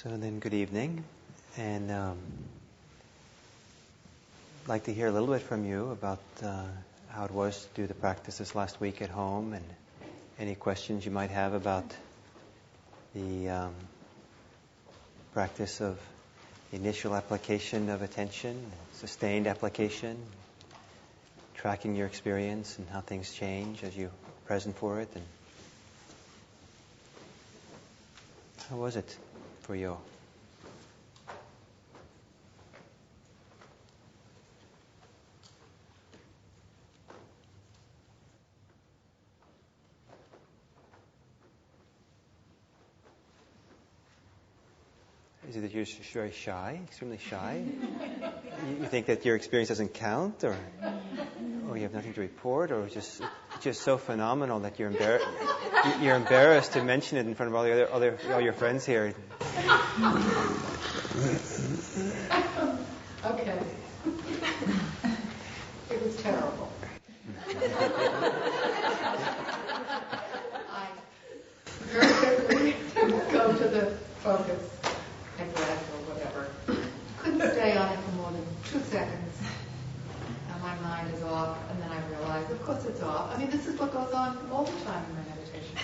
So then, good evening, and I'd like to hear a little bit from you about how it was to do the practice this last week at home, and any questions you might have about the practice of the initial application of attention, sustained application, tracking your experience and how things change as you're present for it. And how was it for you? Is it that you're just very shy, extremely shy? You think that your experience doesn't count, or you have nothing to report, or it's just so phenomenal that you're embarrassed to mention it in front of all your friends here? Okay. It was terrible. I very quickly go to the focus and breath or whatever. Couldn't stay on it for more than 2 seconds. And my mind is off, and then I realize, of course it's off. I mean, this is what goes on all the time in my meditation.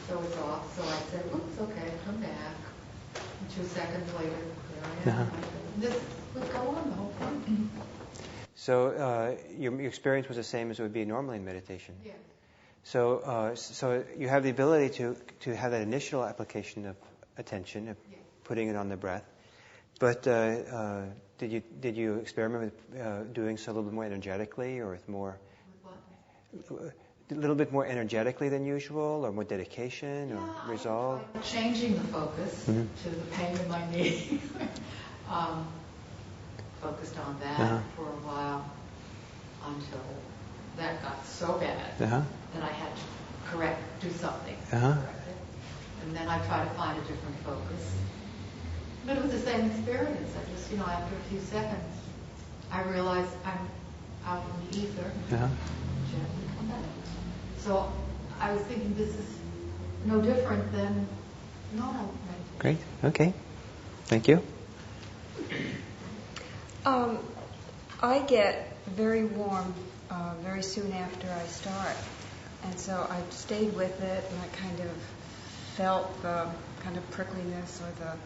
So it's off. So I said, oops, okay, come back. And 2 seconds later, there I am. This would go on the whole time. So your experience was the same as it would be normally in meditation. Yeah. So you have the ability to have that initial application of attention, of putting it on the breath. But did you experiment with doing so a little bit more energetically, or with more? With what? A little bit more energetically than usual, or more dedication, or resolve? I tried changing the focus to the pain in my knee. Focused on that for a while until that got so bad that I had to do something. Correct it. And then I tried to find a different focus. But it was the same experience. I just, after a few seconds, I realized I'm out in the ether. Gently come back. So I was thinking this is no different than normal meditation. Great. Okay. Thank you. I get very warm very soon after I start. And so I stayed with it, and I kind of felt the kind of prickliness or the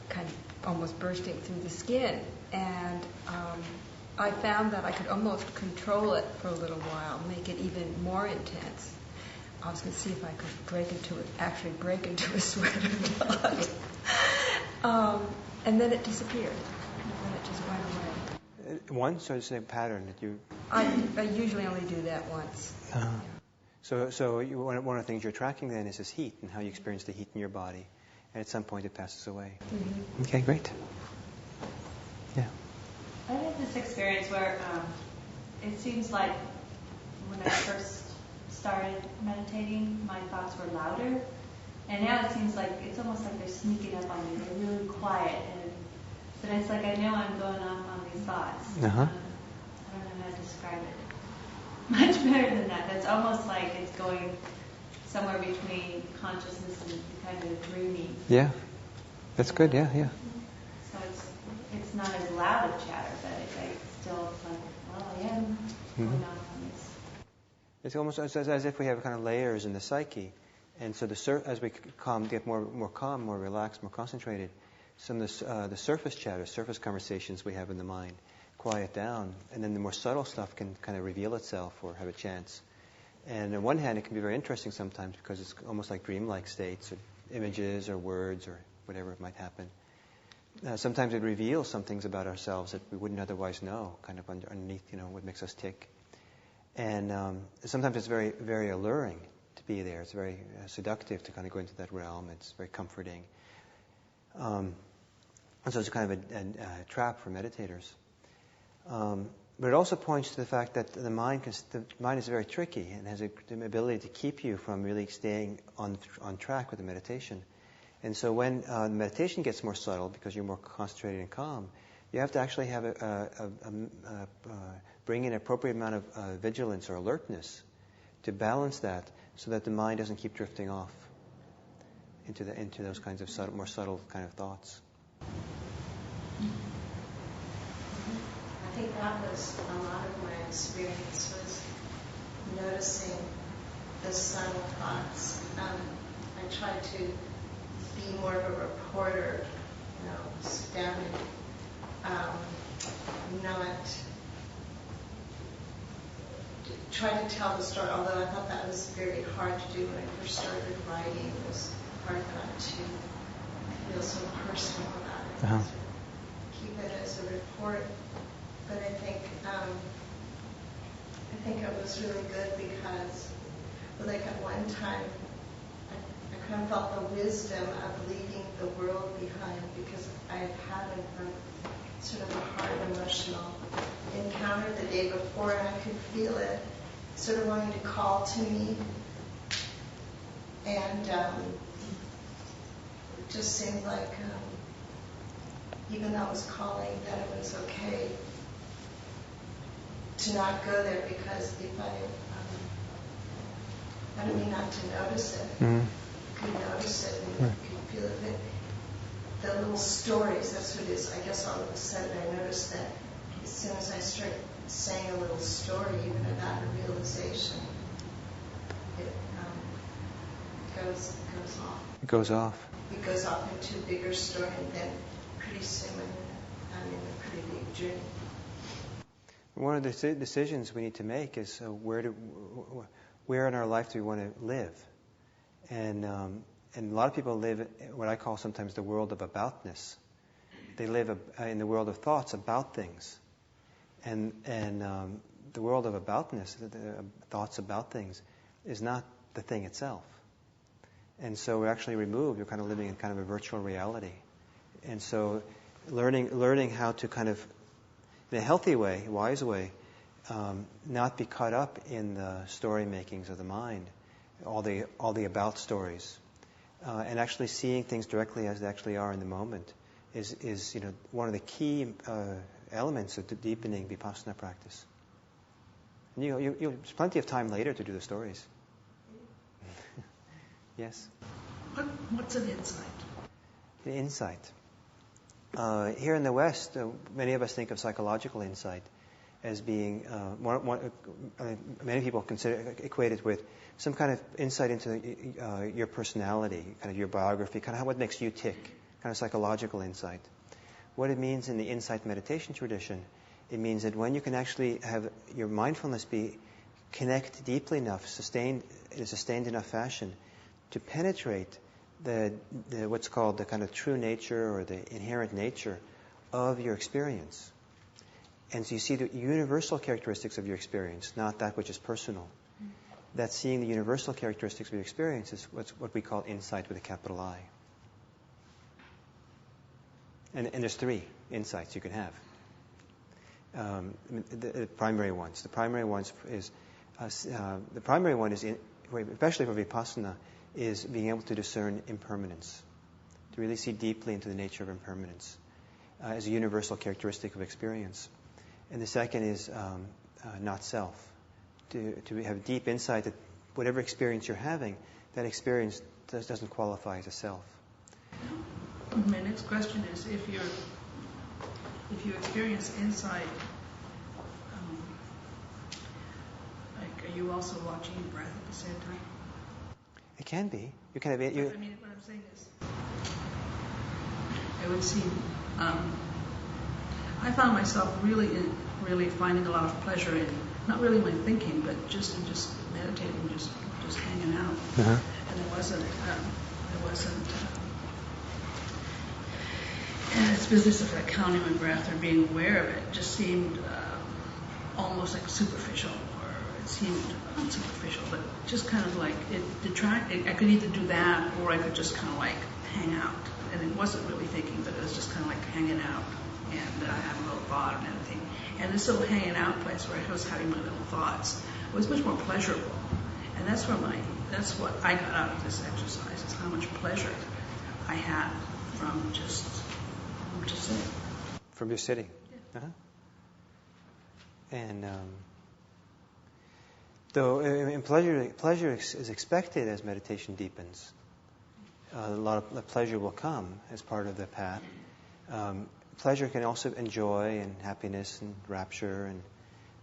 kind of almost bursting through the skin. And I found that I could almost control it for a little while, make it even more intense. I was going to see if I could break into a sweat or not. And then it disappeared. And then it just went away. Once, or is it a pattern that you? I usually only do that once. So one of the things you're tracking then is this heat and how you experience the heat in your body, and at some point it passes away. Mm-hmm. Okay, great. Yeah. I had this experience where it seems like when I first started meditating, my thoughts were louder, and now it seems like it's almost like they're sneaking up on me. They're really quiet, but it's like I know I'm going off on these thoughts. I don't know how to describe it. Much better than that. That's almost like it's going somewhere between consciousness and kind of dreaming. Yeah, that's good. Yeah. So it's not as loud a chatter, but it's still like, well, I am going on this. It's almost as if we have kind of layers in the psyche, and so as we get more calm, more relaxed, more concentrated, some of the surface chatter, surface conversations we have in the mind quiet down, and then the more subtle stuff can kind of reveal itself or have a chance. And on one hand, it can be very interesting sometimes because it's almost like dreamlike states, or images, or words, or whatever might happen. Sometimes it reveals some things about ourselves that we wouldn't otherwise know, kind of underneath, what makes us tick. And sometimes it's very, very alluring to be there. It's very seductive to kind of go into that realm. It's very comforting. And so it's kind of a trap for meditators. But it also points to the fact that the mind is very tricky and has the ability to keep you from really staying on track with the meditation. And so when the meditation gets more subtle because you're more concentrated and calm, you have to actually have bring in an appropriate amount of vigilance or alertness to balance that so that the mind doesn't keep drifting off. into those kinds of more subtle kind of thoughts. I think that was a lot of my experience, was noticing the subtle thoughts. I tried to be more of a reporter, sit down and not try to tell the story, although I thought that was very hard to do when I first started writing. It was hard not to feel so personal about it. Uh-huh. Keep it as a report. But I think it was really good because, like at one time, I kind of felt the wisdom of leaving the world behind because I had had sort of a hard emotional encounter the day before, and I could feel it sort of wanting to call to me. And it just seemed like, even though I was calling, that it was okay to not go there, because if I don't mean not to notice it. Mm-hmm. You could notice it and you could feel it. The little stories, that's what it is. I guess all of a sudden I noticed that as soon as I start saying a little story, even about a realization, it goes off. It goes off. It goes off into a bigger story, and then pretty soon I'm in a pretty big journey. One of the decisions we need to make is where in our life do we want to live? And a lot of people live in what I call sometimes the world of aboutness. They live in the world of thoughts about things. And the world of aboutness, the thoughts about things, is not the thing itself. And so we're actually removed. We're kind of living in kind of a virtual reality. And so learning how to kind of, in a healthy way, wise way, not be caught up in the story makings of the mind, all the about stories, and actually seeing things directly as they actually are in the moment is one of the key elements of deepening vipassana practice. And there's plenty of time later to do the stories. Yes. What's an insight? An insight. Here in the West, many of us think of psychological insight as being many people equate it with some kind of insight into your personality, kind of your biography, kind of what makes you tick, kind of psychological insight. What it means in the insight meditation tradition, it means that when you can actually have your mindfulness connect deeply enough, in a sustained enough fashion, to penetrate the what's called the kind of true nature or the inherent nature of your experience. And so you see the universal characteristics of your experience, not that which is personal. That seeing the universal characteristics of your experience is what we call insight with a capital I. And there's 3 insights you can have. The primary ones. The primary one is, especially for vipassana, is being able to discern impermanence, to really see deeply into the nature of impermanence as a universal characteristic of experience. And the second is not self, to have deep insight that whatever experience you're having, that experience doesn't qualify as a self. My next question is, if you experience insight, are you also watching your breath at the same time? It can be. You can have. I mean, what I'm saying is, it would seem. I found myself really finding a lot of pleasure in not really my thinking, but just meditating, just hanging out. Uh-huh. And it wasn't. And this business of counting my breath or being aware of it just seemed almost like superficial, or it seemed not superficial, but just kind of like I could either do that or I could just kind of like hang out. And it wasn't really thinking, but it was just kind of like hanging out. And I have a little thought and everything. And this little hanging out place where I was having my little thoughts was much more pleasurable. And that's what I got out of this exercise, is how much pleasure I had from just sitting. From your sitting. Yeah. Uh-huh. And though pleasure is expected as meditation deepens. a lot of pleasure will come as part of the path. Pleasure can also enjoy and happiness and rapture and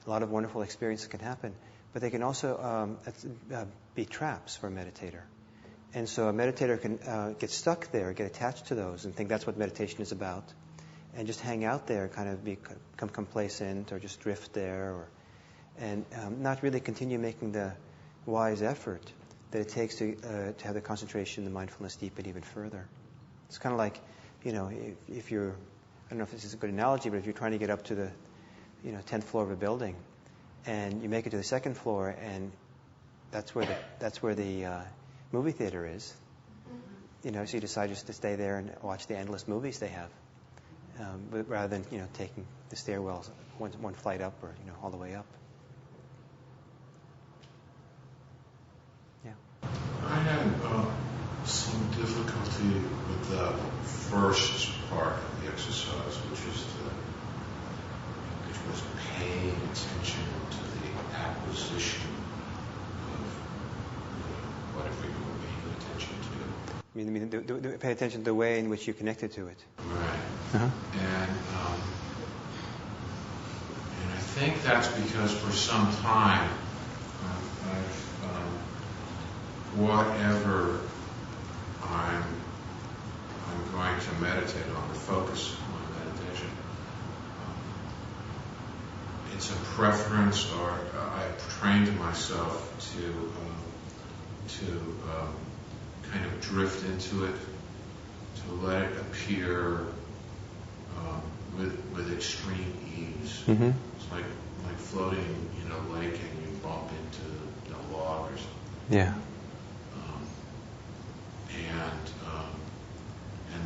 a lot of wonderful experiences can happen, but they can also be traps for a meditator. And so a meditator can get stuck there, get attached to those, and think that's what meditation is about, and just hang out there, kind of become complacent, or just drift there, and not really continue making the wise effort that it takes to have the concentration, the mindfulness deepen even further. It's kind of like, if you're, I don't know if this is a good analogy, but if you're trying to get up to the 10th floor of a building, and you make it to the second floor, and that's where the movie theater is. So you decide just to stay there and watch the endless movies they have, but rather than taking the stairwells one flight up or all the way up. Yeah. I had some difficulty with the first part of the exercise, which was paying attention to the acquisition of whatever you were paying attention to. You mean pay attention to the way in which you connected to it. Right. Uh-huh. And I think that's because for some time whatever I'm going to meditate on, the focus of my meditation, it's a preference, or I've trained myself to kind of drift into it, to let it appear with extreme ease. Mm-hmm. It's like floating in a lake and you bump into a log or something. Yeah. And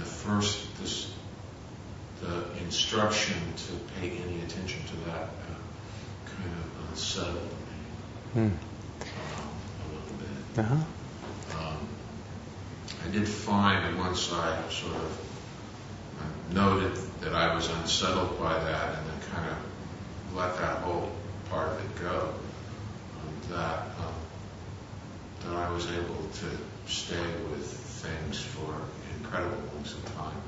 the instruction to pay any attention to that kind of unsettled me a little bit. Uh-huh. I did find once I sort of noted that I was unsettled by that, and then kind of let that whole part of it go, that I was able to stay with things for incredible lengths of time.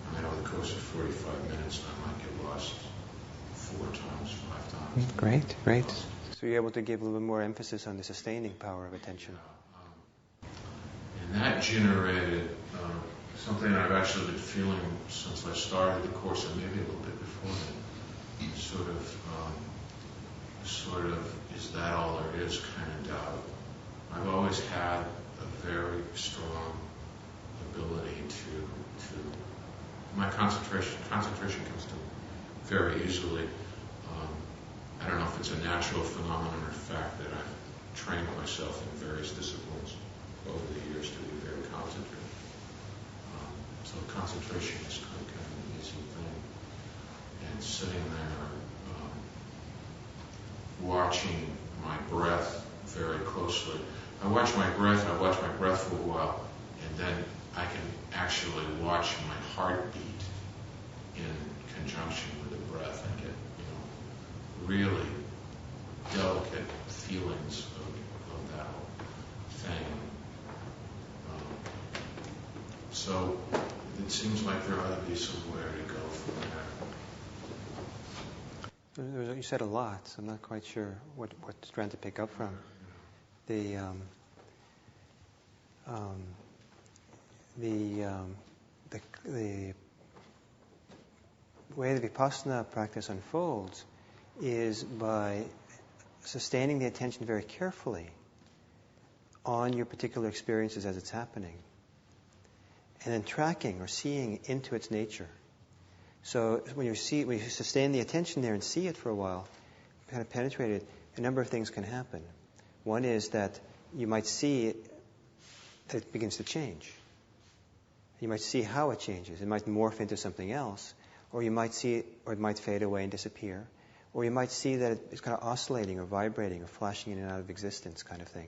I mean, over the course of 45 minutes, I might get lost 4 times, 5 times. Great. So you're able to give a little bit more emphasis on the sustaining power of attention. And that generated something I've actually been feeling since I started the course, and maybe a little bit before that. Sort of, is that all there is kind of doubt. I've always had a very strong ability to my concentration comes to very easily. I don't know if it's a natural phenomenon or fact that I've trained myself in various disciplines over the years to be very concentrated. So concentration is kind of an easy thing. And sitting there, watching my breath very closely. I watch my breath for a while, and then I can actually watch my heartbeat in conjunction with the breath and get, really delicate feelings of that whole thing. So it seems like there ought to be somewhere to go from there. You said a lot, so I'm not quite sure what strand to pick up from. The way the Vipassana practice unfolds is by sustaining the attention very carefully on your particular experiences as it's happening, and then tracking or seeing into its nature. So when you sustain the attention there and see it for a while, kind of penetrate it, a number of things can happen. One is that you might see it, that it begins to change. You might see how it changes. It might morph into something else, or you might see it, or it might fade away and disappear, or you might see that it's kind of oscillating or vibrating or flashing in and out of existence, kind of thing.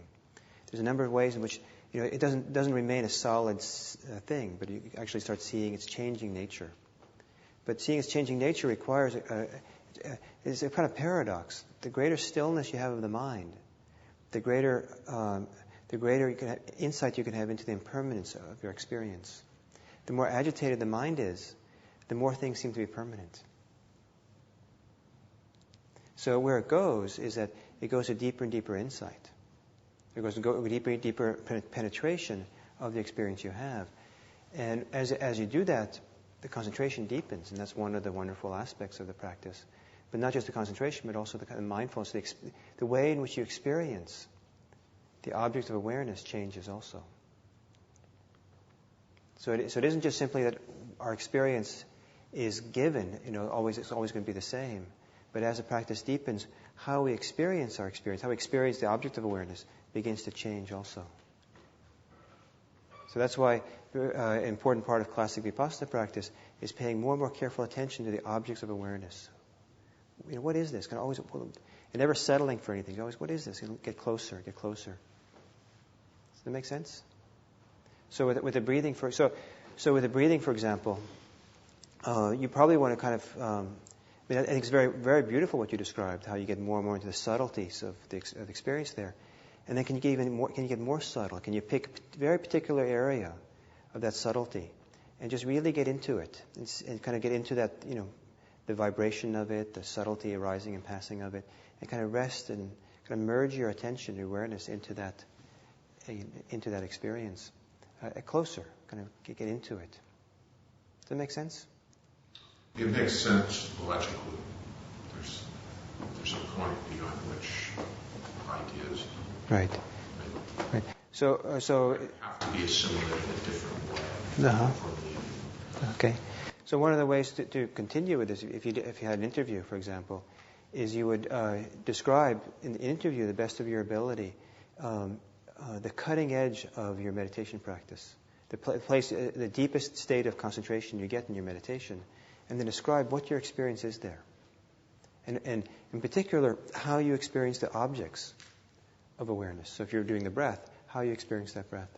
There's a number of ways in which it doesn't remain a solid thing, but you actually start seeing its changing nature. But seeing its changing nature requires is a kind of paradox. The greater stillness you have of the mind, the greater the greater insight you can have into the impermanence of your experience. The more agitated the mind is, the more things seem to be permanent. So where it goes is that it goes to deeper and deeper insight. It goes to deeper and deeper penetration of the experience you have. And as you do that, the concentration deepens, and that's one of the wonderful aspects of the practice. But not just the concentration, but also the kind of mindfulness, the way in which you experience the object of awareness changes also. So it isn't just simply that our experience is given, it's always going to be the same. But as the practice deepens, how we experience our experience, how we experience the object of awareness begins to change also. So that's why an important part of classic Vipassana practice is paying more and more careful attention to the objects of awareness. What is this? And never settling for anything. Always, what is this? Get closer, get closer. Does that make sense? So with the breathing, for example, you probably want to kind of. I think it's very, very beautiful what you described. How you get more and more into the subtleties of the experience there, and then can you get more subtle? Can you pick a very particular area of that subtlety, and just really get into it, and kind of get into that, the vibration of it, the subtlety arising and passing of it, and kind of rest and kind of merge your attention, your awareness into that experience. Closer, kind of get into it. Does that make sense? It makes sense logically. There's a point beyond which ideas right. So have to be assimilated in a different way. Okay. So one of the ways to continue with this, if you had an interview, for example, is you would describe in the interview the best of your ability the cutting edge of your meditation practice, the deepest state of concentration you get in your meditation, and then describe what your experience is there. And in particular, how you experience the objects of awareness. So if you're doing the breath, how you experience that breath.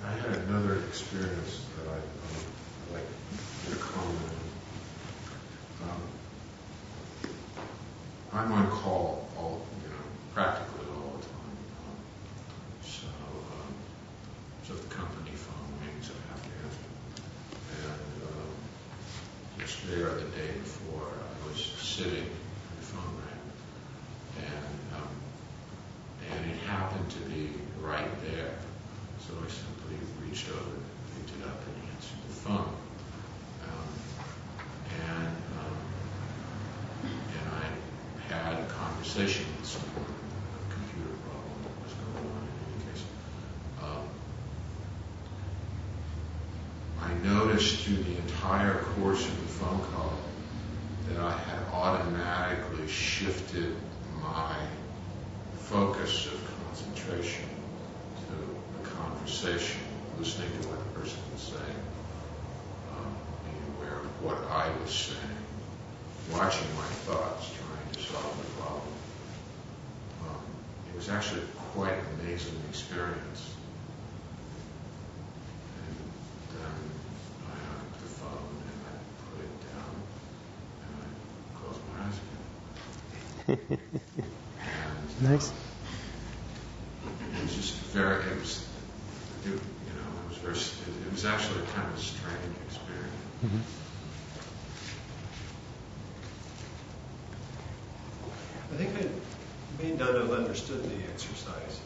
I had another experience that I like to comment on. I'm on call practically all the time. So if the company phone rings, I have to answer. And yesterday or the day before, I was sitting, and the phone rang, and it happened to be right there. So I simply reached over, picked it up, and answered the phone. And I had a conversation with someone, a computer problem that was going on in any case. I noticed through the entire course of the phone call that I had automatically shifted my focus of concentration to the conversation, listening to what the person was saying, being aware of what I was saying, watching my thoughts, trying to solve the problem. It was actually quite an amazing experience. And then I hung up the phone and I put it down and I closed my eyes again. And, nice. It was just it was actually a kind of strange experience. Mm-hmm. I think I may not have understood the exercise.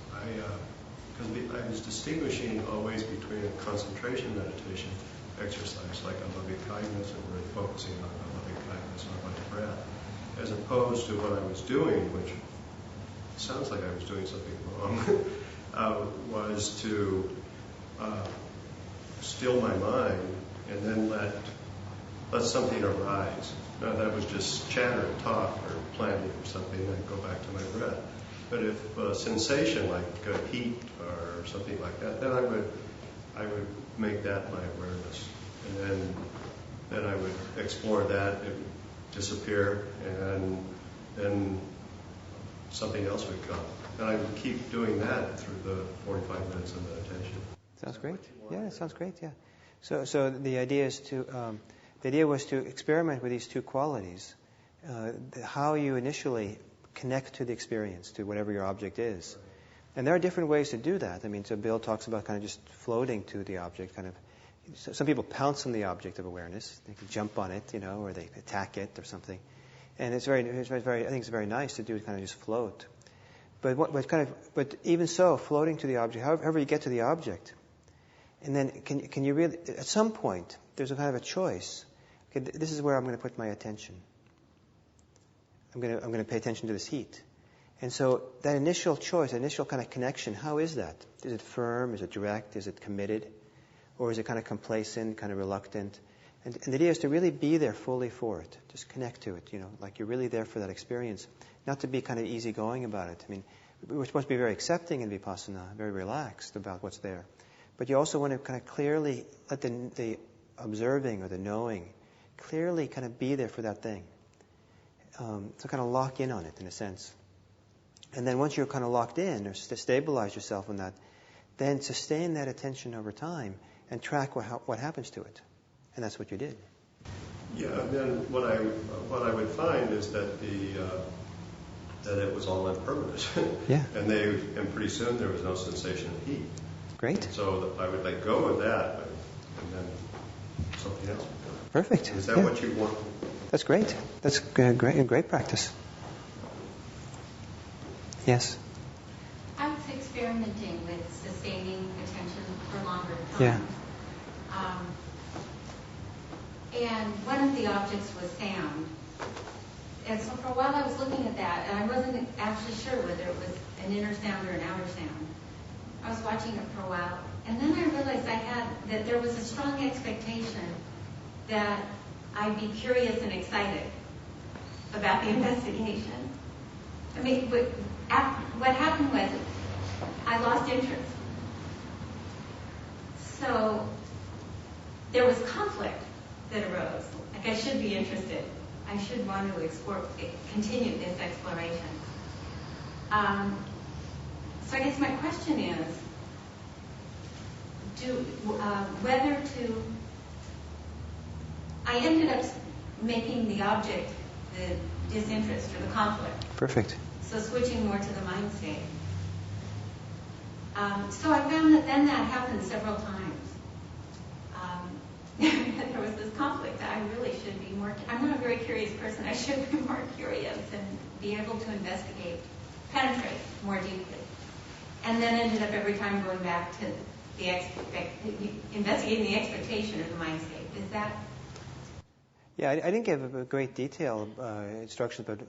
Because I was distinguishing always between a concentration meditation exercise, like a loving kindness, and really focusing on a loving kindness on my breath, as opposed to what I was doing, which sounds like I was doing something wrong, was to still my mind and then let something arise. Now that was just chatter and talk or planning or something, I'd go back to my breath. But if a sensation like heat or something like that, then I would make that my awareness, and then I would explore that. It would disappear, and then something else would come. And I would keep doing that through the 45 minutes of meditation. Sounds great. Yeah, it sounds great. Yeah. So the idea was to experiment with these two qualities. How you initially connect to the experience, to whatever your object is, And there are different ways to do that. I mean, so Bill talks about kind of just floating to the object, kind of. Some people pounce on the object of awareness. They can jump on it, or they attack it or something. And I think it's very nice to do it, kind of just float. But even so, floating to the object, however you get to the object, and then can you really, at some point, there's a kind of a choice. Okay, this is where I'm going to put my attention. I'm going to pay attention to this heat. And so that initial choice, initial kind of connection, how is that? Is it firm? Is it direct? Is it committed? Or is it kind of complacent, kind of reluctant? And the idea is to really be there fully for it. Just connect to it, like you're really there for that experience. Not to be kind of easygoing about it. I mean, we're supposed to be very accepting in Vipassana, very relaxed about what's there. But you also want to kind of clearly let the observing or the knowing clearly kind of be there for that thing. So kind of lock in on it, in a sense. And then once you're kind of locked in, or stabilize yourself on that, then sustain that attention over time and track what happens to it. And that's what you did. Yeah, and then what I would find is that that it was all impermanent. Yeah. and pretty soon there was no sensation of heat. Great. So I would let go of that, and then something else would come. Perfect. Is that what you want? That's great. That's great practice. Yes. I was experimenting with sustaining attention for longer time. Yeah. And one of the objects was sound. And so for a while I was looking at that, and I wasn't actually sure whether it was an inner sound or an outer sound. I was watching it for a while, and then I realized that there was a strong expectation that I'd be curious and excited about the investigation. I mean, what happened was I lost interest. So there was conflict that arose. Like I should be interested. I should want to continue this exploration. So I guess my question is, I ended up making the object the disinterest or the conflict. Perfect. So switching more to the mind state. So I found that then that happened several times. There was this conflict. I really should be more. I'm not a very curious person. I should be more curious and be able to investigate, penetrate more deeply. And then ended up every time going back to investigating the expectation or the mind state. Is that? Yeah, I didn't give a great detail instructions, but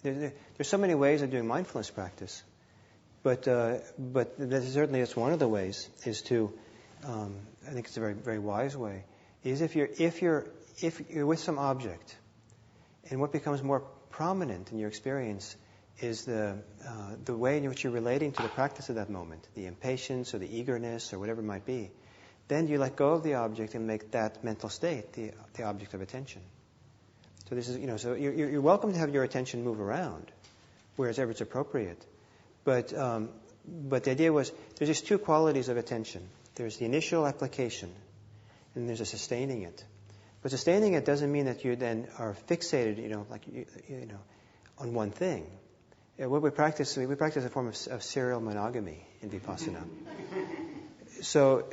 there's so many ways of doing mindfulness practice. But certainly it's one of the ways is to. I think it's a very, very wise way. Is if you're with some object, and what becomes more prominent in your experience is the way in which you're relating to the practice of that moment, the impatience or the eagerness or whatever it might be, then you let go of the object and make that mental state the object of attention. So this is, so you're welcome to have your attention move around wherever it's appropriate, but the idea was there's just two qualities of attention. There's the initial application, and there's a sustaining it. But sustaining it doesn't mean that you then are fixated, on one thing. What we practice a form of serial monogamy in Vipassana. So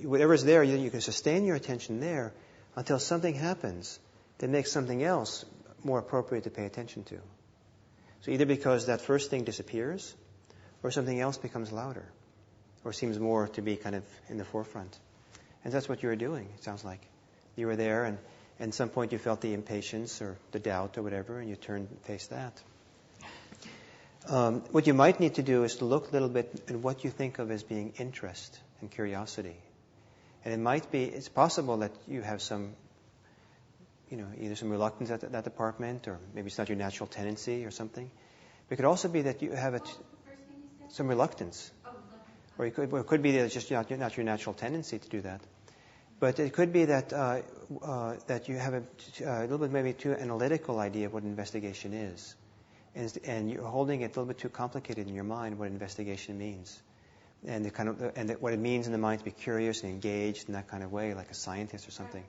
whatever's there, you can sustain your attention there until something happens that makes something else more appropriate to pay attention to. So either because that first thing disappears, or something else becomes louder, or seems more to be kind of in the forefront. And that's what you were doing, it sounds like. You were there, and at some point you felt the impatience or the doubt or whatever, and you turned and faced that. What you might need to do is to look a little bit at what you think of as being interest and curiosity. And it's possible that you have some, either some reluctance at that department, or maybe it's not your natural tendency or something. It could also be that you have some reluctance. Or it could be that it's just not your natural tendency to do that. But it could be that that you have a little bit maybe too analytical idea of what investigation is. And you're holding it a little bit too complicated in your mind what investigation means. And what it means in the mind to be curious and engaged in that kind of way, like a scientist or something.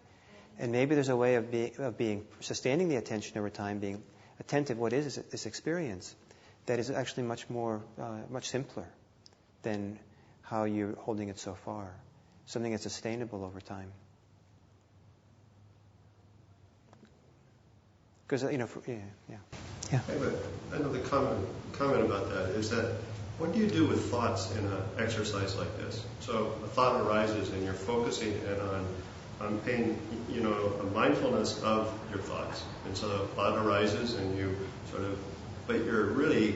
And maybe there's a way of being sustaining the attention over time, being attentive. What is this experience? that is actually much simpler than how you're holding it so far. Something that's sustainable over time. Because, yeah. Hey, but another comment about that is that what do you do with thoughts in an exercise like this? So a thought arises and you're focusing in on paying, a mindfulness of your thoughts. And so a thought arises and you but you're really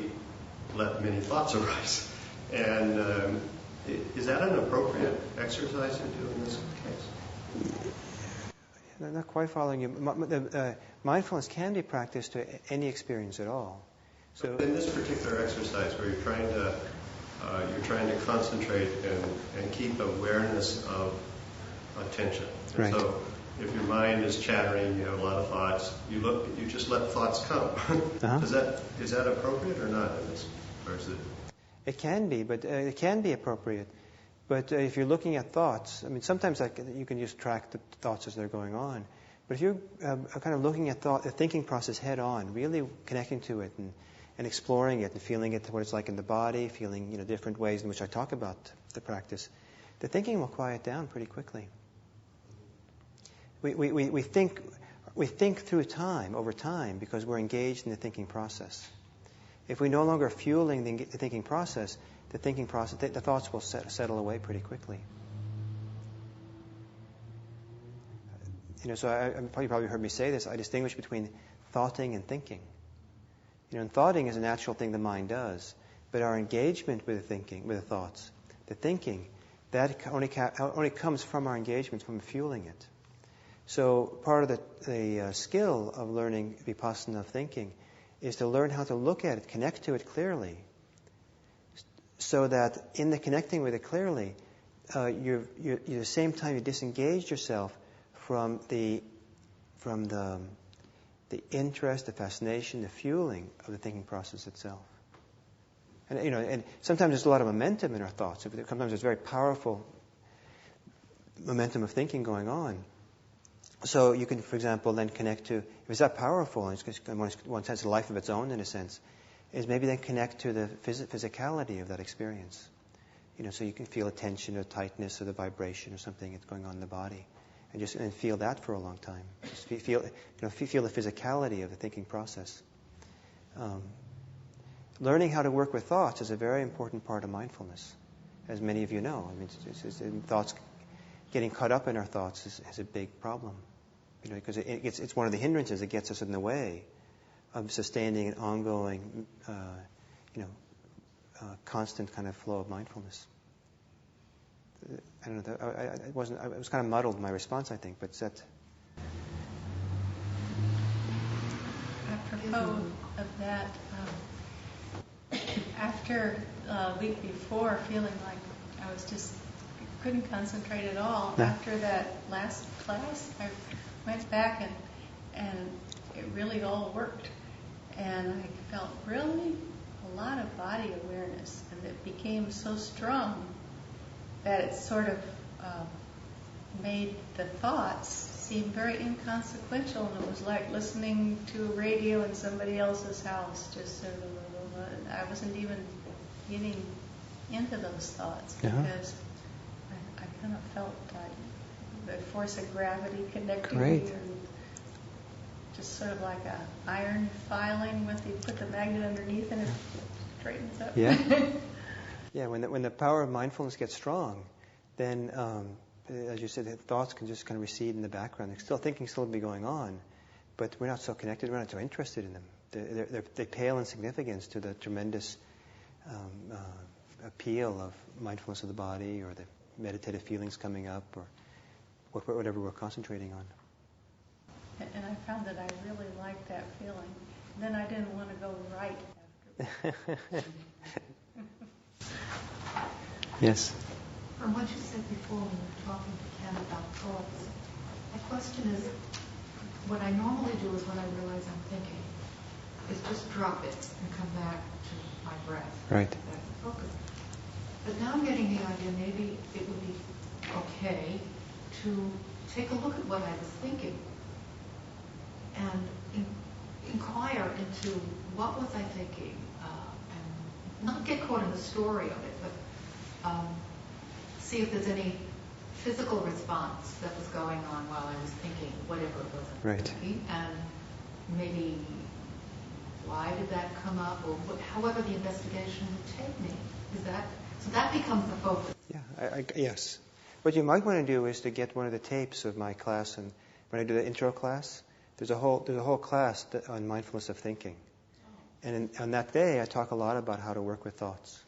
let many thoughts arise. And is that an appropriate exercise to do in this case? I'm not quite following you. Mindfulness can be practiced to any experience at all. So in this particular exercise, where you're trying to concentrate and keep awareness of attention. Right. So if your mind is chattering, you have a lot of thoughts. You just let thoughts come. Uh-huh. Is that appropriate or not? Or is it? It can be, but it can be appropriate. But if you're looking at thoughts, sometimes you can just track the thoughts as they're going on. But if you're kind of looking at the thinking process head on, really connecting to it and exploring it and feeling it, what it's like in the body, feeling different ways in which I talk about the practice, the thinking will quiet down pretty quickly. We think through time, over time, because we're engaged in the thinking process. If we no longer are fueling the thinking process, the thoughts will settle away pretty quickly. So you probably heard me say this. I distinguish between thoughting and thinking. And thoughting is a natural thing the mind does, but our engagement with the thoughts, the thinking, that only comes from our engagement, from fueling it. So part of the skill of learning vipassana of thinking is to learn how to look at it, connect to it clearly, so that in the connecting with it clearly, you at the same time you disengage yourself from the interest, the fascination, the fueling of the thinking process itself. And sometimes there's a lot of momentum in our thoughts. Sometimes there's very powerful momentum of thinking going on. So you can, for example, then connect to, if it's that powerful, and it's in one sense a life of its own in a sense, is maybe then connect to the physicality of that experience. So you can feel a tension or tightness or the vibration or something that's going on in the body. And feel that for a long time. Just feel the physicality of the thinking process. Learning how to work with thoughts is a very important part of mindfulness, as many of you know. Thoughts, getting caught up in our thoughts is a big problem, because it's one of the hindrances that gets us in the way of sustaining an ongoing, constant kind of flow of mindfulness. I don't know. I was kind of muddled in my response, I think, but that. Apropos of that, after a week before, feeling like I was just couldn't concentrate at all. Yeah. After that last class, I went back and it really all worked, and I felt really a lot of body awareness, and it became so strong that it sort of made the thoughts seem very inconsequential, and it was like listening to a radio in somebody else's house. Just I wasn't even getting into those thoughts because I kind of felt like the force of gravity connecting me, and just sort of like a iron filing with you put the magnet underneath and it straightens up. Yeah. Yeah, when the power of mindfulness gets strong, then, as you said, the thoughts can just kind of recede in the background. Thinking still be going on, but we're not so connected, we're not so interested in them. They pale in significance to the tremendous appeal of mindfulness of the body, or the meditative feelings coming up, or whatever we're concentrating on. And I found that I really liked that feeling. Then I didn't want to go right after. Yes. From what you said before when you were talking to Ken about thoughts, my question is, what I normally do is when I realize I'm thinking, is just drop it and come back to my breath. Right. Back to focus. But now I'm getting the idea maybe it would be okay to take a look at what I was thinking and inquire into what was I thinking, not get caught in the story of it, but see if there's any physical response that was going on while I was thinking whatever it was I was thinking, and maybe why did that come up, or however the investigation would take me. So that becomes the focus. Yeah, yes. What you might want to do is to get one of the tapes of my class, and when I do the intro class, there's a whole class on mindfulness of thinking. And on that day, I talk a lot about how to work with thoughts.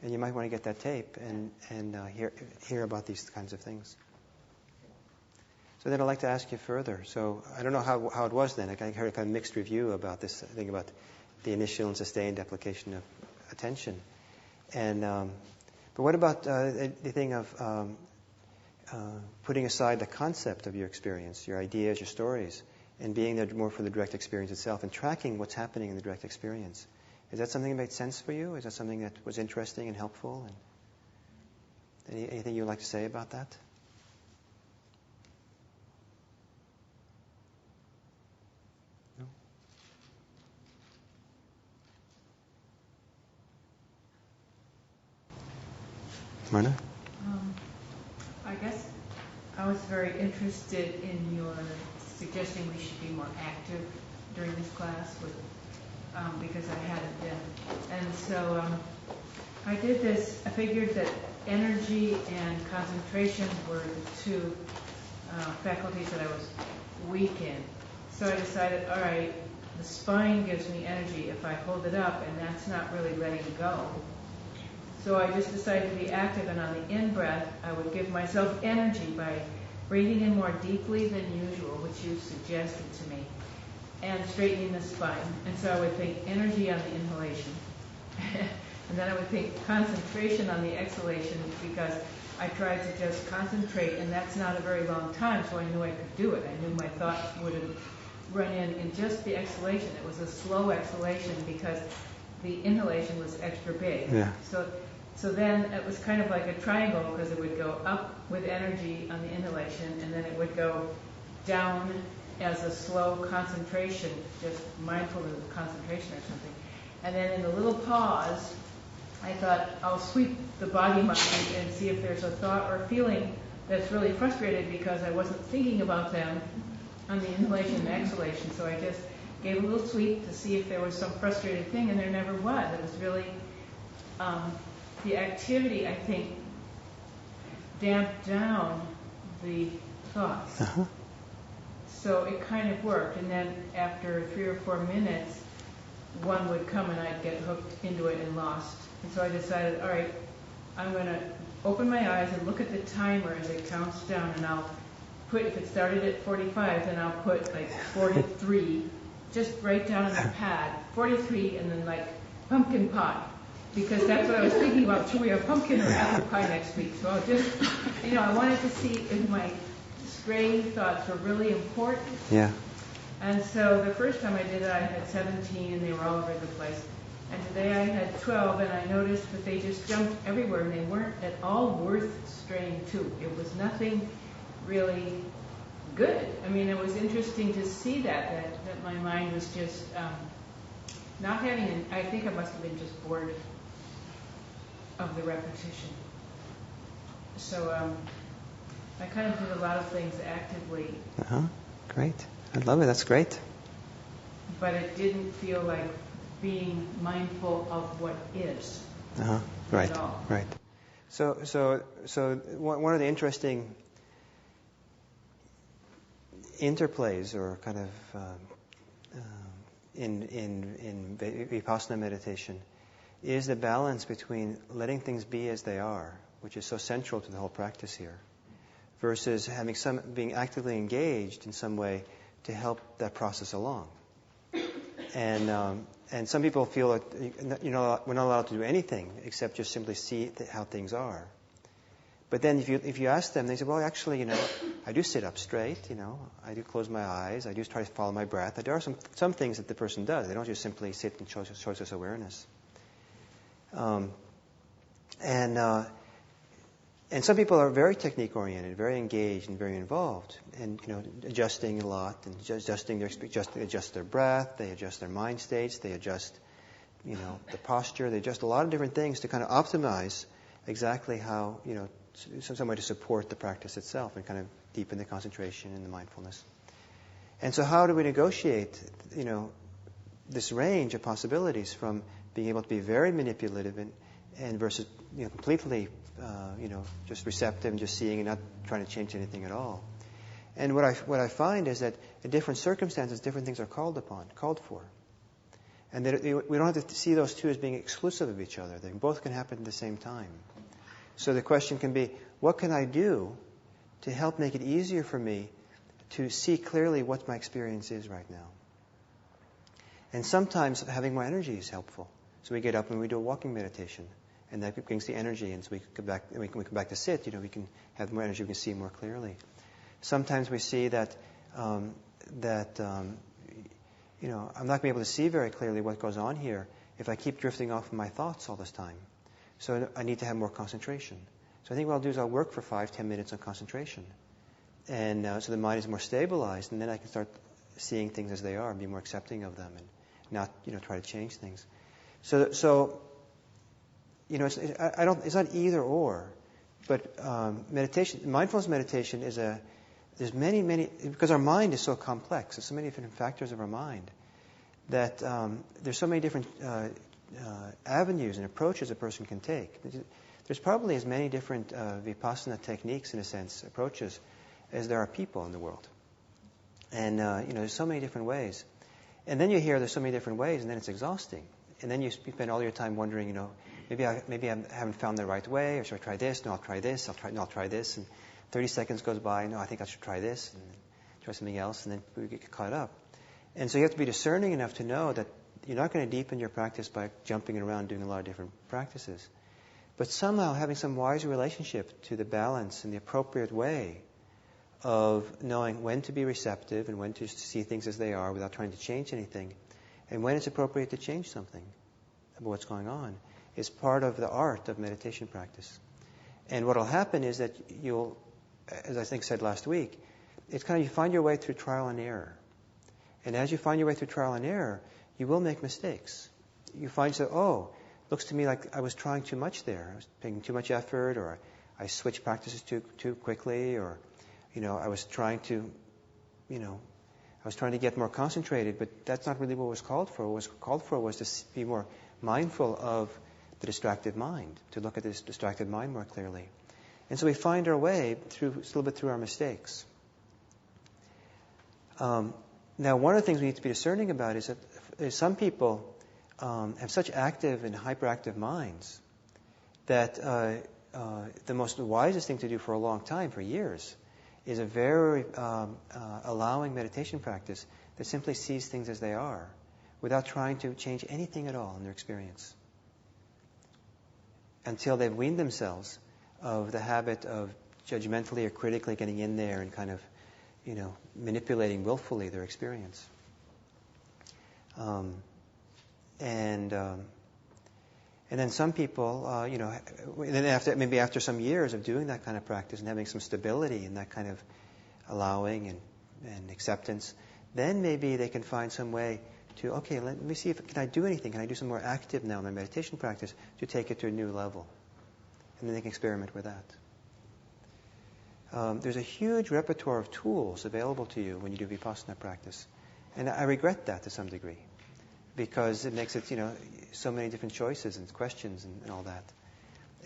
And you might want to get that tape and hear about these kinds of things. So then I'd like to ask you further. So I don't know how it was then. I heard a kind of mixed review about this thing about the initial and sustained application of attention. And but what about the thing of putting aside the concept of your experience, your ideas, your stories, and being there more for the direct experience itself and tracking what's happening in the direct experience? Is that something that made sense for you? Is that something that was interesting and helpful? And anything you'd like to say about that? No? Marna? I guess I was very interested in your suggesting we should be more active during this class because I hadn't been. And so I did this. I figured that energy and concentration were the two faculties that I was weak in. So I decided, all right, the spine gives me energy if I hold it up, and that's not really letting go. So I just decided to be active, and on the in-breath, I would give myself energy by breathing in more deeply than usual, which you suggested to me, and straightening the spine. And so I would think energy on the inhalation. And then I would think concentration on the exhalation, because I tried to just concentrate, and that's not a very long time, so I knew I could do it. I knew my thoughts wouldn't run in just the exhalation. It was a slow exhalation because the inhalation was extra big. Yeah. So then it was kind of like a triangle, because it would go up with energy on the inhalation, and then it would go down as a slow concentration, just mindfulness of concentration or something. And then in the little pause, I thought, I'll sweep the body mind and see if there's a thought or feeling that's really frustrated because I wasn't thinking about them on the inhalation and exhalation. So I just gave a little sweep to see if there was some frustrated thing, and there never was. It was really the activity, I think, damped down the thoughts. Uh-huh. So it kind of worked. And then after 3 or 4 minutes, one would come and I'd get hooked into it and lost. And so I decided, all right, I'm going to open my eyes and look at the timer as it counts down, and I'll put, if it started at 45, then I'll put like 43, just right down on the pad, 43, and then like pumpkin pie. Because that's what I was thinking about. Should we have pumpkin or apple pie next week? So I'll just, I wanted to see if my straying thoughts were really important. Yeah. And so the first time I did it, I had 17, and they were all over the place. And today I had 12, and I noticed that they just jumped everywhere, and they weren't at all worth straying to. It was nothing really good. I mean, it was interesting to see that my mind was just not having, I think I must have been just bored of the repetition. So I kind of did a lot of things actively. Uh-huh. Great. I love it. That's great. But it didn't feel like being mindful of what is. Uh-huh. Right. At all. Right. So one of the interesting interplays, or kind of in Vipassana meditation, is the balance between letting things be as they are, which is so central to the whole practice here, versus being actively engaged in some way to help that process along. And some people feel that we're not allowed to do anything except just simply see how things are. But then if you ask them, they say, well, actually, I do sit up straight, I do close my eyes, I do try to follow my breath. There are some things that the person does. They don't just simply sit and choiceless awareness. And some people are very technique oriented, very engaged and very involved, and adjusting a lot, and adjust their breath, they adjust their mind states, they adjust the posture. They adjust a lot of different things to kind of optimize exactly how, some way to support the practice itself and kind of deepen the concentration and the mindfulness. And so how do we negotiate, this range of possibilities from being able to be very manipulative and versus, completely, just receptive and just seeing and not trying to change anything at all. And what I find is that in different circumstances, different things are called for. And that we don't have to see those two as being exclusive of each other. They both can happen at the same time. So the question can be, what can I do to help make it easier for me to see clearly what my experience is right now? And sometimes having more energy is helpful. So we get up and we do a walking meditation, and that brings the energy, and so we come back to sit. We can have more energy, we can see more clearly. Sometimes we see that I'm not going to be able to see very clearly what goes on here if I keep drifting off of my thoughts all this time. So I need to have more concentration. So I think what I'll do is I'll work for 5-10 minutes on concentration. And so the mind is more stabilized, and then I can start seeing things as they are and be more accepting of them and not, try to change things. So it's not either or, but mindfulness meditation there's many, because our mind is so complex, there's so many different factors of our mind, that there's so many different avenues and approaches a person can take. There's probably as many different vipassana techniques, in a sense, approaches, as there are people in the world. And, there's so many different ways. And then you hear there's so many different ways, and then it's exhausting. And then you spend all your time wondering, maybe I haven't found the right way, or should I try this? No, I'll try this. I'll try this. And 30 seconds goes by, no, I think I should try this, and try something else, and then we get caught up. And so you have to be discerning enough to know that you're not going to deepen your practice by jumping around doing a lot of different practices. But somehow having some wise relationship to the balance and the appropriate way of knowing when to be receptive and when to see things as they are without trying to change anything, and when it's appropriate to change something about what's going on, is part of the art of meditation practice. And what will happen is that you'll, as I think said last week, it's kind of you find your way through trial and error. And as you find your way through trial and error, you will make mistakes. You find that, looks to me like I was trying too much there. I was taking too much effort, or I switched practices too quickly, or I was trying to get more concentrated, but that's not really what was called for. What was called for was to be more mindful of the distracted mind, to look at this distracted mind more clearly. And so we find our way a little bit through our mistakes. Now, one of the things we need to be discerning about is that some people have such active and hyperactive minds that the most wisest thing to do for a long time, for years, is a very allowing meditation practice that simply sees things as they are without trying to change anything at all in their experience, until they've weaned themselves of the habit of judgmentally or critically getting in there and kind of, manipulating willfully their experience. And then some people, then after some years of doing that kind of practice and having some stability in that kind of allowing and acceptance, then maybe they can find some way to, let me see can I do anything? Can I do some more active now in my meditation practice to take it to a new level? And then they can experiment with that. There's a huge repertoire of tools available to you when you do vipassana practice. And I regret that to some degree, because it makes it, so many different choices and questions and all that.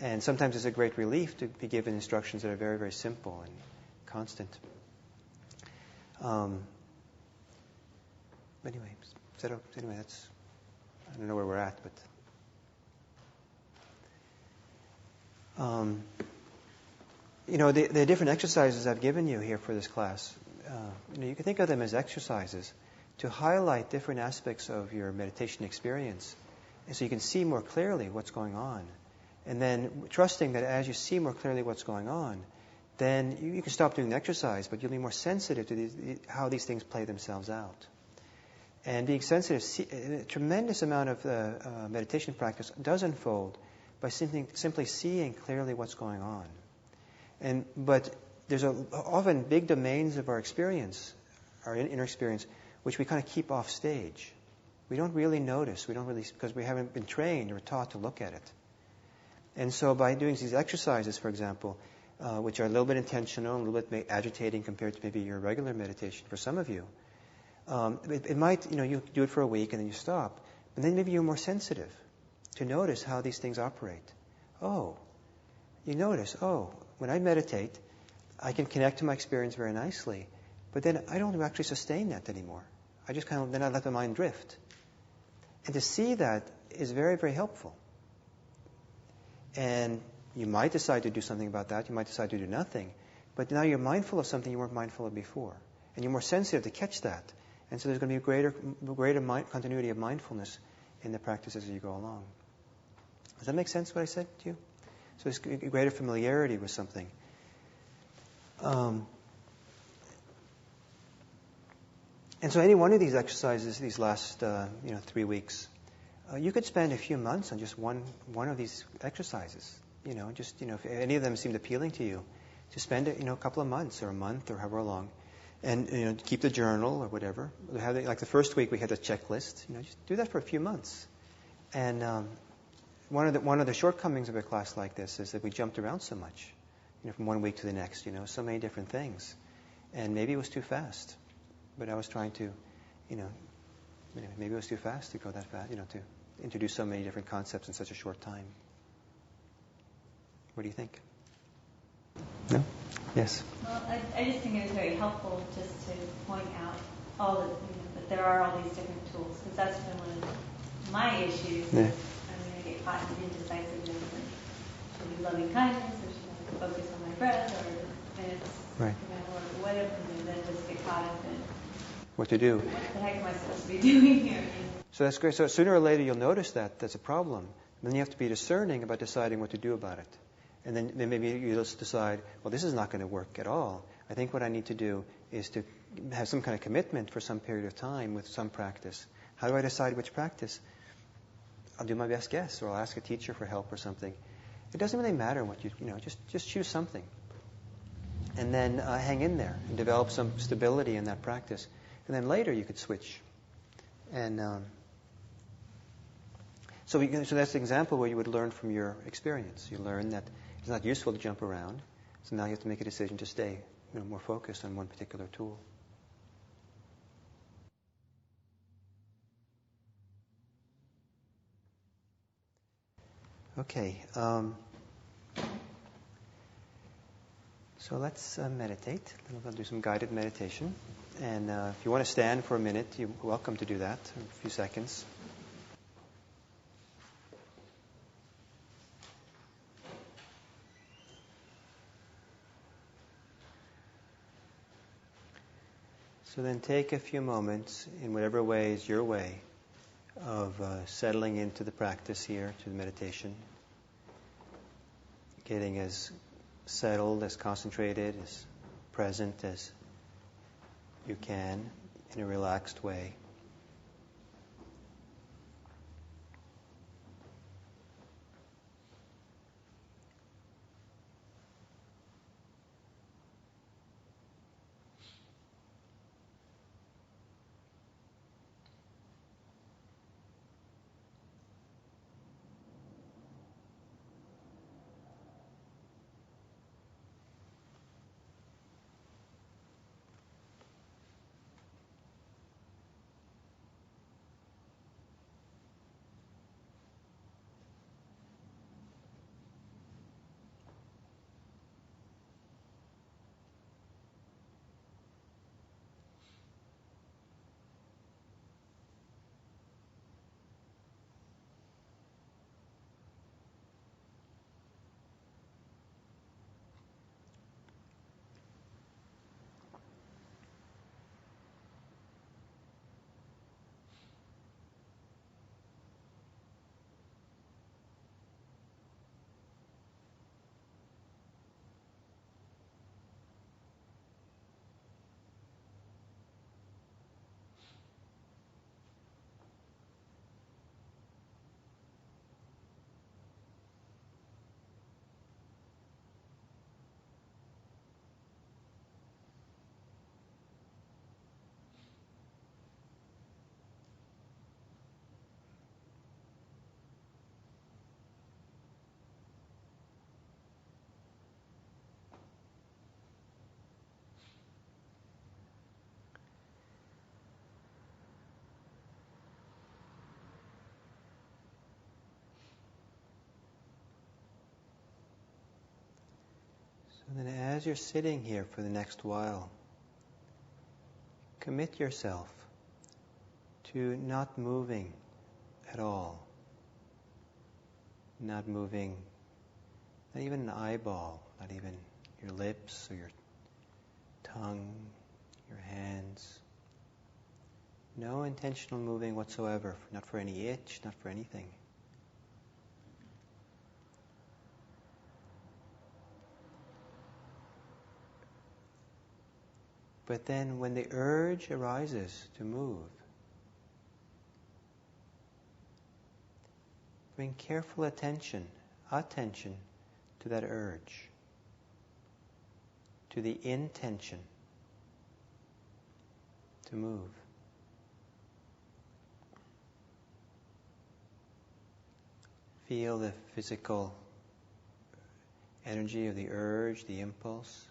And sometimes it's a great relief to be given instructions that are very, very simple and constant. Anyway, that's, I don't know where we're at, but the different exercises I've given you here for this class, you can think of them as exercises to highlight different aspects of your meditation experience, and so you can see more clearly what's going on. And then trusting that as you see more clearly what's going on, then you can stop doing the exercise, but you'll be more sensitive to how these things play themselves out. And being sensitive, a tremendous amount of meditation practice does unfold by simply seeing clearly what's going on. But there's often big domains of our experience, our inner experience, which we kind of keep off stage. we don't really notice. We don't really, because we haven't been trained or taught to look at it. And so by doing these exercises, for example, which are a little bit intentional, a little bit agitating compared to maybe your regular meditation for some of you, it might, you do it for a week and then you stop. And then maybe you're more sensitive to notice how these things operate. Oh, you notice, when I meditate, I can connect to my experience very nicely, but then I don't actually sustain that anymore. I just then I let the mind drift. And to see that is very, very helpful. And you might decide to do something about that. You might decide to do nothing. But now you're mindful of something you weren't mindful of before. And you're more sensitive to catch that. And so there's going to be a greater continuity of mindfulness in the practices as you go along. Does that make sense what I said to you? So there's greater familiarity with something. And so any one of these exercises, these last 3 weeks, you could spend a few months on just one of these exercises. If any of them seemed appealing to you, just spend a couple of months or a month or however long, and keep the journal or whatever. Like the first week we had a checklist. Just do that for a few months. And one of the shortcomings of a class like this is that we jumped around so much, from one week to the next. So many different things, and maybe it was too fast. But I was trying to, maybe it was too fast to go that fast, to introduce so many different concepts in such a short time. What do you think? No? Yes? Well, I just think it was very helpful just to point out that there are all these different tools, because that's been one of my issues. Yeah. I get caught in indecisiveness, and should be loving kindness, or should I focus on my breath, or it's, right. Or whatever, and then just get caught up in what to do. What the heck am I supposed to be doing here? So that's great. So sooner or later you'll notice that that's a problem. Then you have to be discerning about deciding what to do about it. And then maybe you just decide, well, this is not going to work at all. I think what I need to do is to have some kind of commitment for some period of time with some practice. How do I decide which practice? I'll do my best guess, or I'll ask a teacher for help or something. It doesn't really matter what just choose something. And then hang in there and develop some stability in that practice. And then later you could switch. And so that's an example where you would learn from your experience. You learn that it's not useful to jump around. So now you have to make a decision to stay more focused on one particular tool. Okay. So let's meditate. We'll do some guided meditation. And if you want to stand for a minute, you're welcome to do that, a few seconds. So then take a few moments, in whatever way is your way, of settling into the practice here, to the meditation. Getting as settled, as concentrated, as present as you can in a relaxed way. And then as you're sitting here for the next while, commit yourself to not moving at all. Not moving, not even an eyeball, not even your lips or your tongue, your hands. No intentional moving whatsoever, not for any itch, not for anything. But then when the urge arises to move, bring careful attention to that urge, to the intention to move. Feel the physical energy of the urge, the impulse.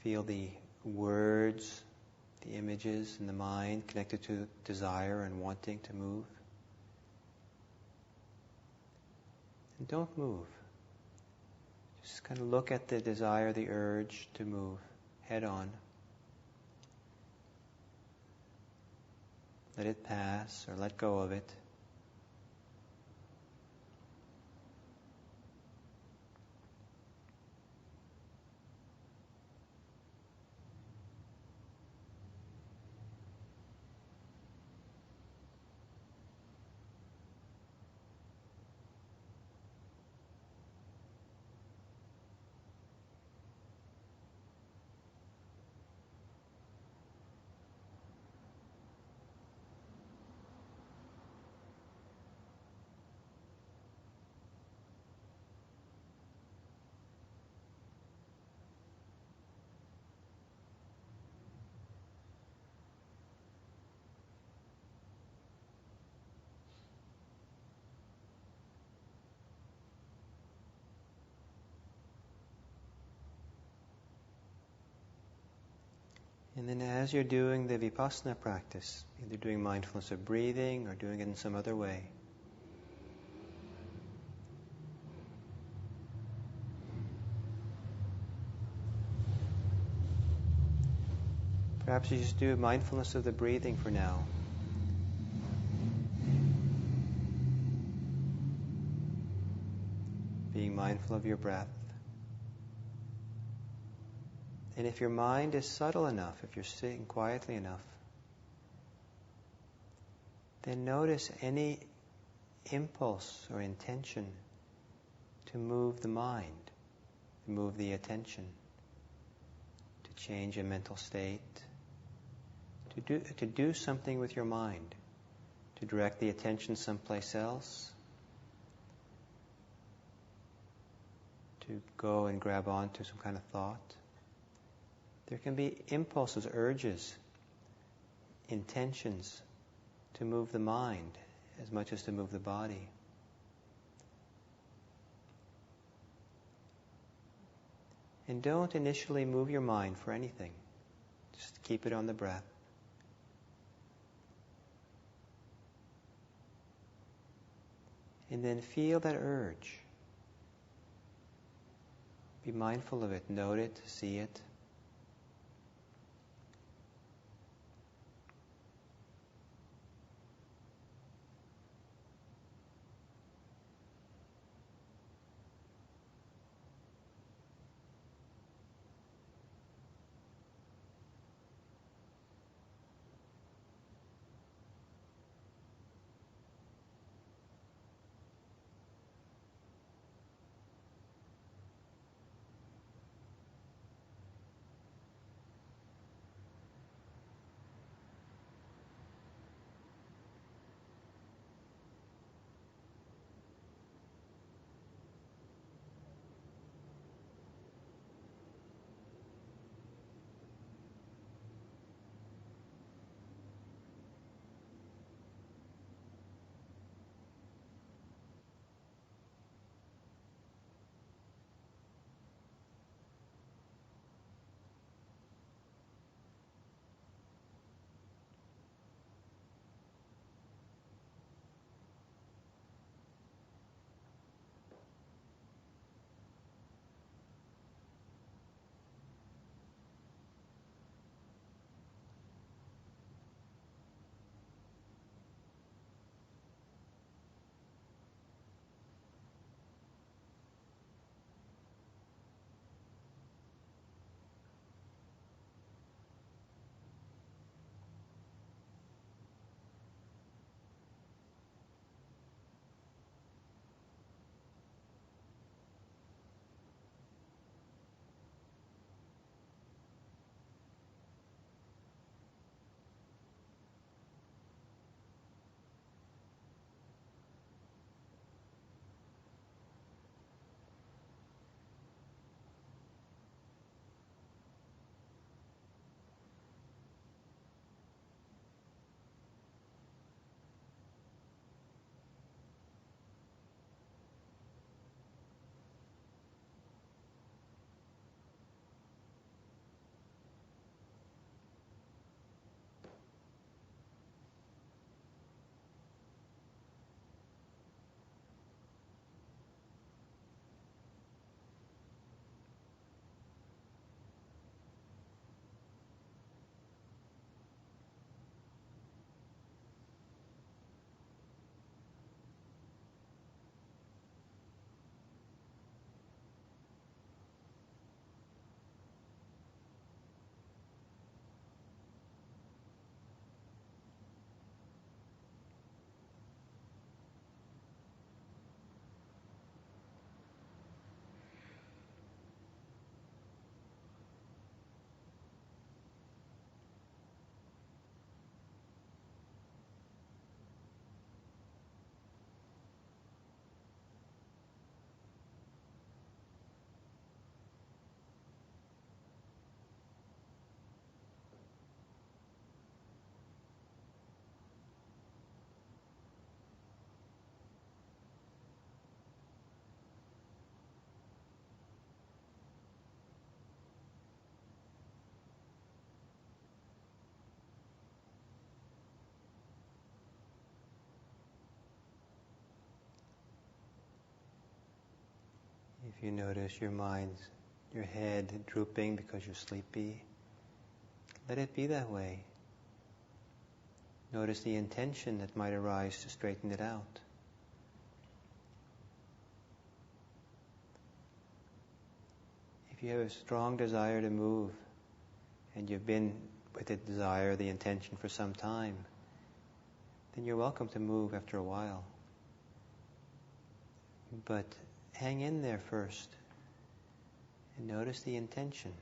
Feel the words, the images in the mind connected to desire and wanting to move. And don't move. Just kind of look at the desire, the urge to move head on. Let it pass or let go of it. And then as you're doing the vipassana practice, either doing mindfulness of breathing or doing it in some other way, perhaps you just do mindfulness of the breathing for now. Being mindful of your breath. And if your mind is subtle enough, if you're sitting quietly enough, then notice any impulse or intention to move the mind, to move the attention, to change a mental state, to do something with your mind, to direct the attention someplace else, to go and grab onto some kind of thought. There can be impulses, urges, intentions to move the mind as much as to move the body. And don't initially move your mind for anything. Just keep it on the breath. And then feel that urge. Be mindful of it, note it, see it. If you notice your head drooping because you're sleepy, let it be that way. Notice the intention that might arise to straighten it out. If you have a strong desire to move, and you've been with the desire, the intention for some time, then you're welcome to move after a while. But hang in there first and notice the intention.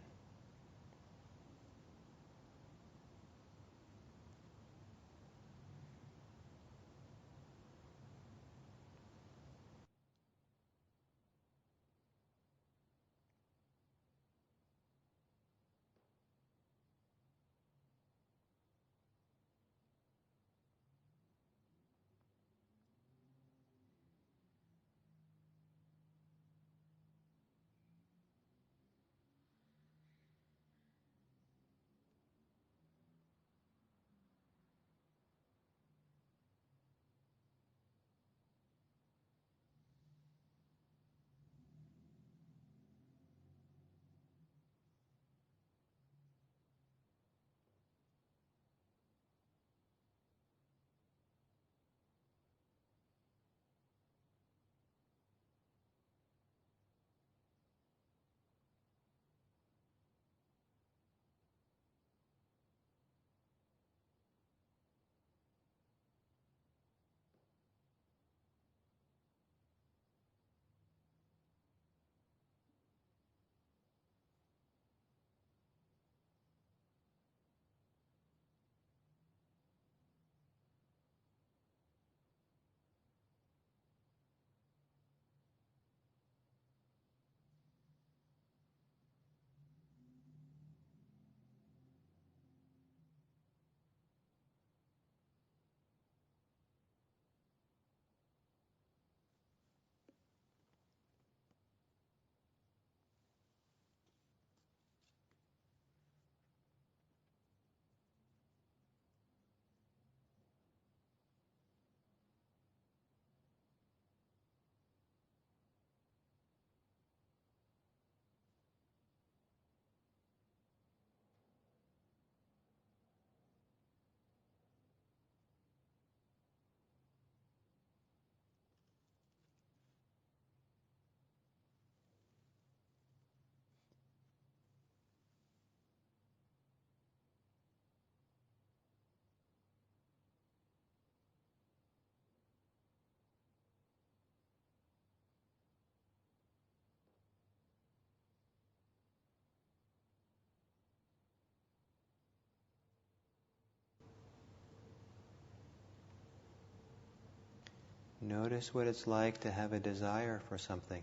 Notice what it's like to have a desire for something.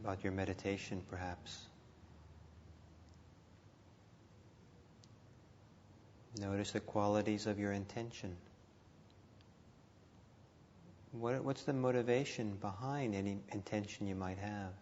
About your meditation, perhaps. Notice the qualities of your intention. What's the motivation behind any intention you might have?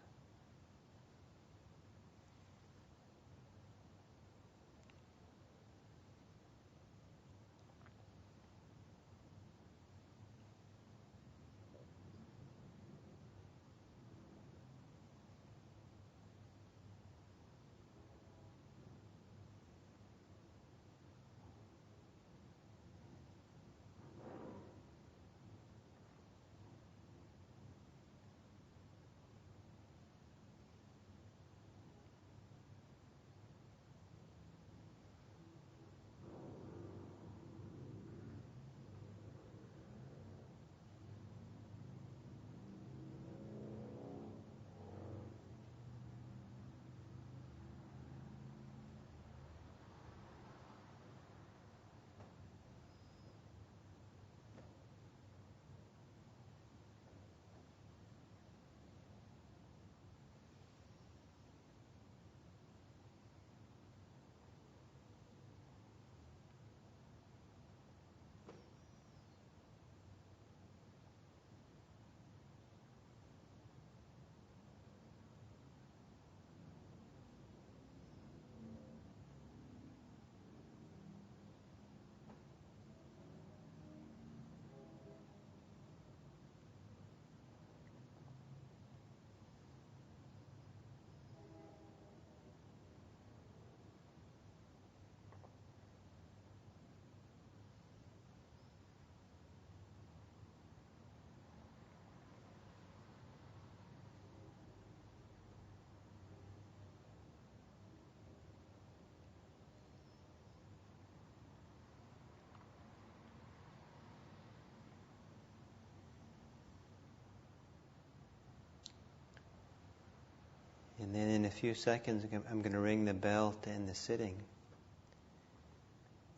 And then in a few seconds, I'm going to ring the bell to end the sitting.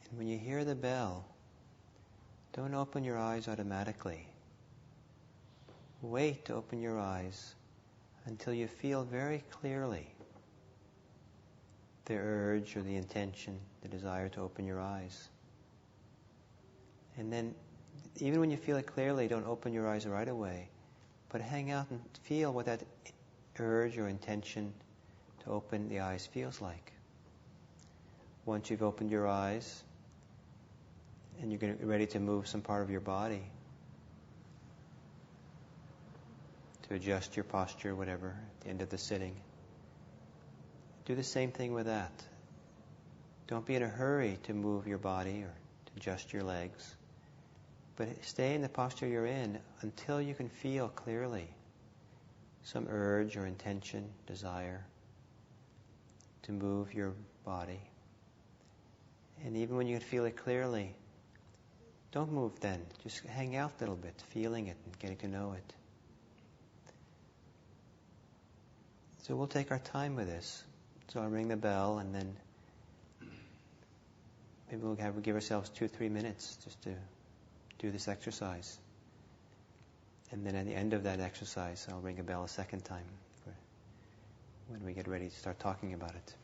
And when you hear the bell, don't open your eyes automatically. Wait to open your eyes until you feel very clearly the urge or the intention, the desire to open your eyes. And then, even when you feel it clearly, don't open your eyes right away, but hang out and feel what that urge or intention to open the eyes feels like. Once you've opened your eyes, and you're ready to move some part of your body, to adjust your posture, whatever, at the end of the sitting, do the same thing with that. Don't be in a hurry to move your body or to adjust your legs, but stay in the posture you're in until you can feel clearly some urge or intention, desire to move your body. And even when you can feel it clearly, don't move then. Just hang out a little bit, feeling it and getting to know it. So we'll take our time with this. So I'll ring the bell, and then maybe we'll give ourselves 2-3 minutes just to do this exercise. And then at the end of that exercise, I'll ring a bell a second time for when we get ready to start talking about it.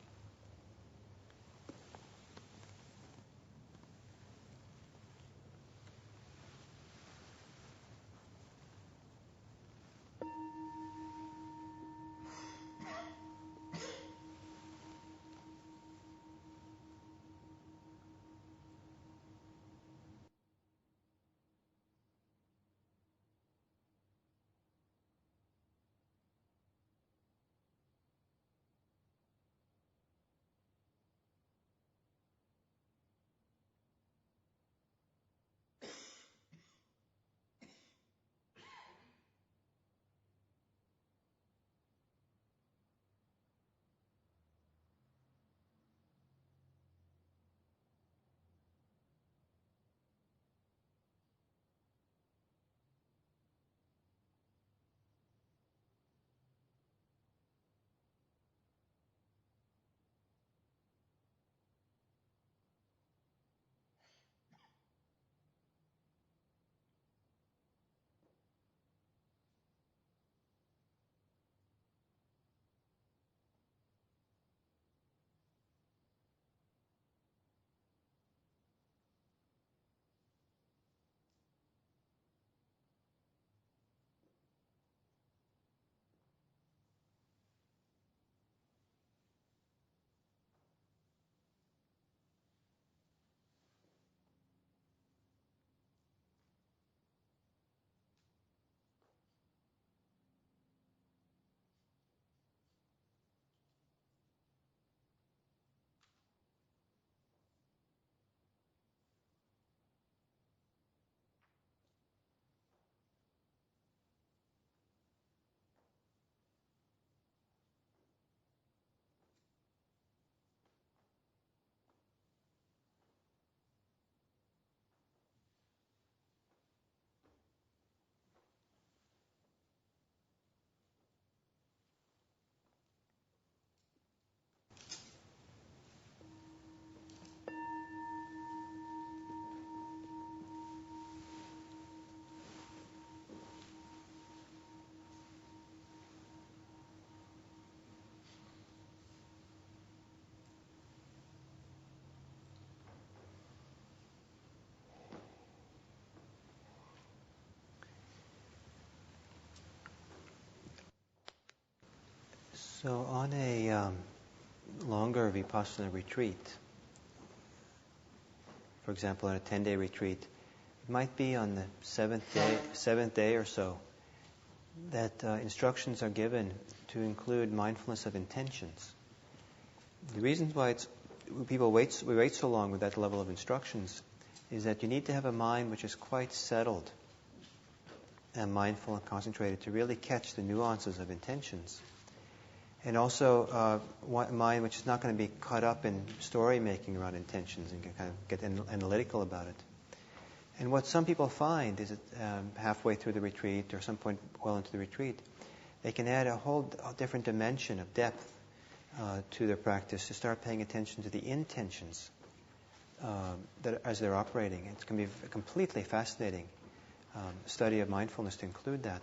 So on a longer Vipassana retreat, for example, on a 10-day retreat, it might be on the seventh day or so, that instructions are given to include mindfulness of intentions. The reasons why we wait so long with that level of instructions is that you need to have a mind which is quite settled and mindful and concentrated to really catch the nuances of intentions. And also a mind which is not going to be caught up in story making around intentions and can kind of get analytical about it. And what some people find is that halfway through the retreat or some point well into the retreat, they can add a different dimension of depth to their practice, to start paying attention to the intentions that as they're operating. It can be a completely fascinating study of mindfulness to include that.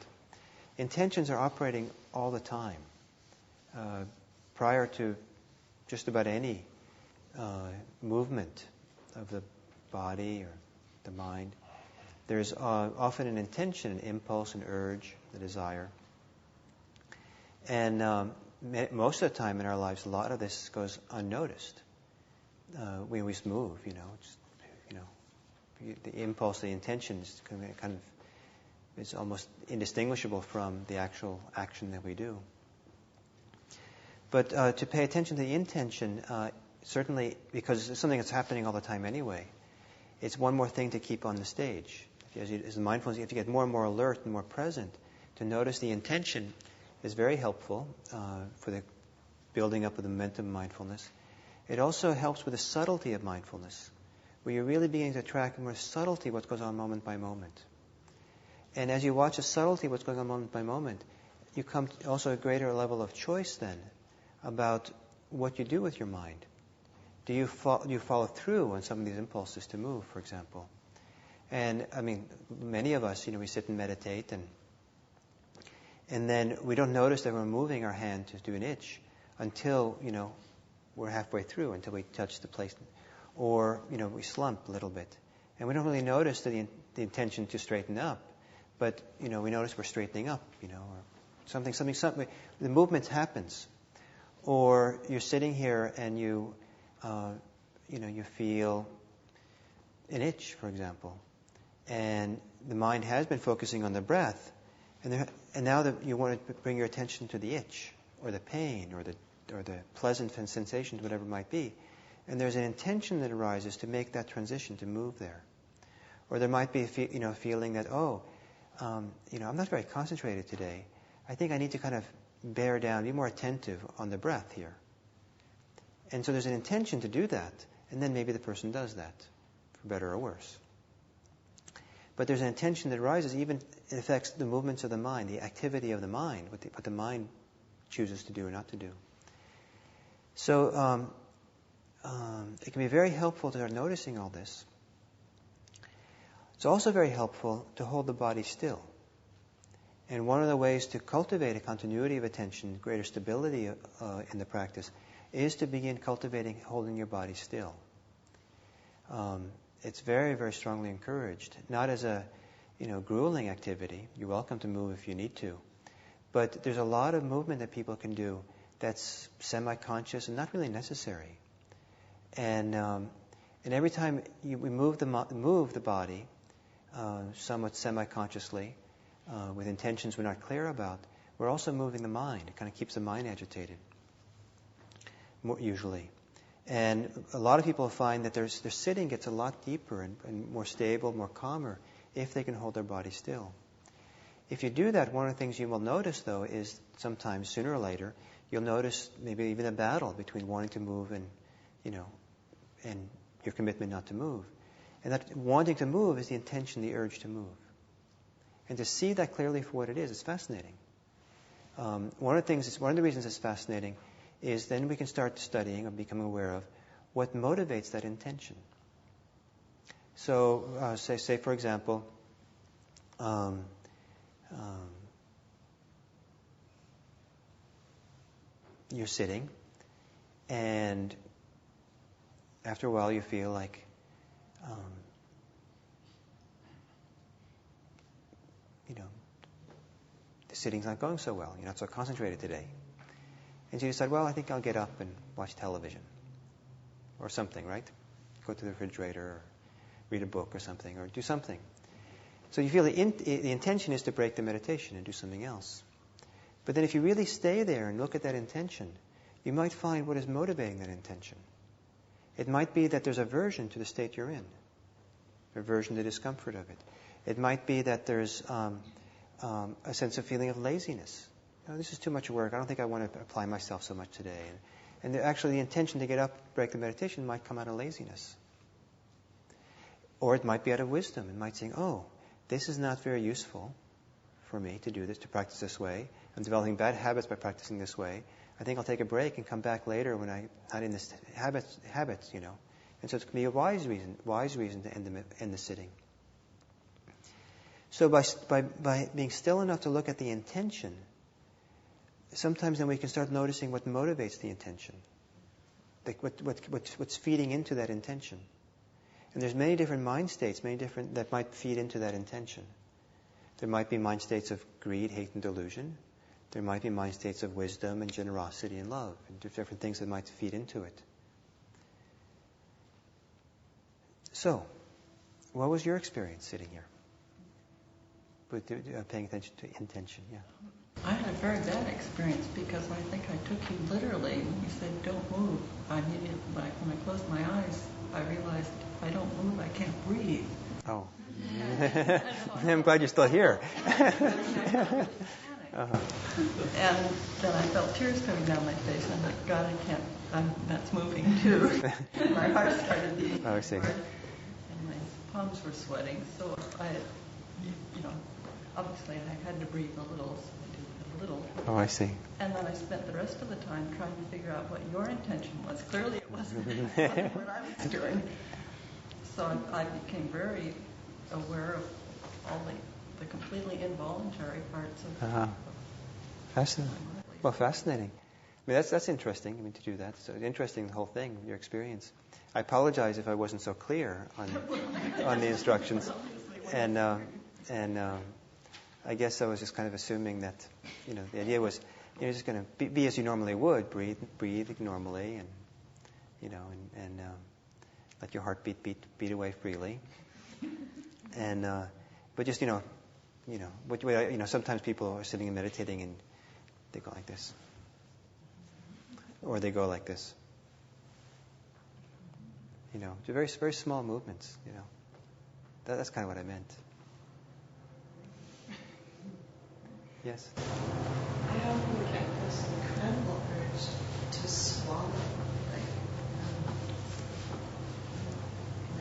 Intentions are operating all the time. Prior to just about any movement of the body or the mind, there's often an intention, an impulse, an urge, the desire. And most of the time in our lives, a lot of this goes unnoticed. We always move, the impulse, the intention is kind of is almost indistinguishable from the actual action that we do. But to pay attention to the intention, certainly because it's something that's happening all the time anyway, it's one more thing to keep on the stage. As mindfulness, if you get more and more alert and more present, to notice the intention is very helpful for the building up of the momentum of mindfulness. It also helps with the subtlety of mindfulness, where you're really beginning to track more subtlety what goes on moment by moment. And as you watch the subtlety of what's going on moment by moment, you come to also a greater level of choice then about what you do with your mind. Do you follow through on some of these impulses to move, for example? And I mean, many of us, we sit and meditate, and then we don't notice that we're moving our hand to do an itch until, we're halfway through, until we touch the place, or, we slump a little bit. And we don't really notice the intention to straighten up, but, we notice we're straightening up, or something. The movement happens. Or you're sitting here and you feel an itch, for example, and the mind has been focusing on the breath, and now that you want to bring your attention to the itch, or the pain, or the pleasant sensations, whatever it might be, and there's an intention that arises to make that transition, to move there. Or there might be a feeling that, I'm not very concentrated today. I think I need to kind of bear down, be more attentive on the breath here. And so there's an intention to do that, and then maybe the person does that, for better or worse. But there's an intention that arises, even it affects the movements of the mind, the activity of the mind, what the mind chooses to do or not to do. So it can be very helpful to start noticing all this. It's also very helpful to hold the body still. And one of the ways to cultivate a continuity of attention, greater stability in the practice, is to begin cultivating holding your body still. It's very, very strongly encouraged, not as a grueling activity. You're welcome to move if you need to, but there's a lot of movement that people can do that's semi-conscious and not really necessary. And every time we move the body somewhat semi-consciously, with intentions we're not clear about, we're also moving the mind. It kind of keeps the mind agitated, usually. And a lot of people find that their sitting gets a lot deeper and more stable, more calmer, if they can hold their body still. If you do that, one of the things you will notice, though, is sometimes, sooner or later, you'll notice maybe even a battle between wanting to move and your commitment not to move. And that wanting to move is the intention, the urge to move. And to see that clearly for what it is fascinating. One of the reasons it's fascinating is then we can start studying or becoming aware of what motivates that intention. So, say for example, you're sitting, and after a while you feel like the sitting's not going so well. You're not so concentrated today. And so you decide, I think I'll get up and watch television or something, right? Go to the refrigerator or read a book or something or do something. So you feel the intention is to break the meditation and do something else. But then if you really stay there and look at that intention, you might find what is motivating that intention. It might be that there's aversion to the state you're in, aversion to the discomfort of it. It might be that there's a sense of feeling of laziness. This is too much work. I don't think I want to apply myself so much today. And actually the intention to get up, break the meditation might come out of laziness. Or it might be out of wisdom. It might say, this is not very useful for me to do this, to practice this way. I'm developing bad habits by practicing this way. I think I'll take a break and come back later when I'm not in this habits. And so it can be a wise reason to end the sitting. So by being still enough to look at the intention, sometimes then we can start noticing what motivates the intention, like what's feeding into that intention. And there's many different mind states, that might feed into that intention. There might be mind states of greed, hate, and delusion. There might be mind states of wisdom and generosity and love, and different things that might feed into it. So, what was your experience sitting here? With paying attention to intention, yeah. I had a very bad experience because I think I took you literally when you said don't move. I needed, when I closed my eyes, I realized if I don't move, I can't breathe. Oh. I'm glad you're still here. And then I felt tears coming down my face, and I thought, God, that's moving too. My heart started beating hard, and my palms were sweating. So obviously I had to breathe a little, so I did a little. Oh, I see. And then I spent the rest of the time trying to figure out what your intention was. Clearly it wasn't what I was doing. So I became very aware of all the completely involuntary parts of Fascinating. Well, fascinating. I mean, that's interesting. I mean, to do that. So interesting, the whole thing, your experience. I apologize if I wasn't so clear on the instructions, and I guess I was just kind of assuming that, the idea was, you're just going to be as you normally would, breathe normally, and let your heart beat away freely, and but just sometimes people are sitting and meditating and they go like this, or they go like this. Very, very small movements. That's kind of what I meant. Yes. I often get this incredible urge to swallow,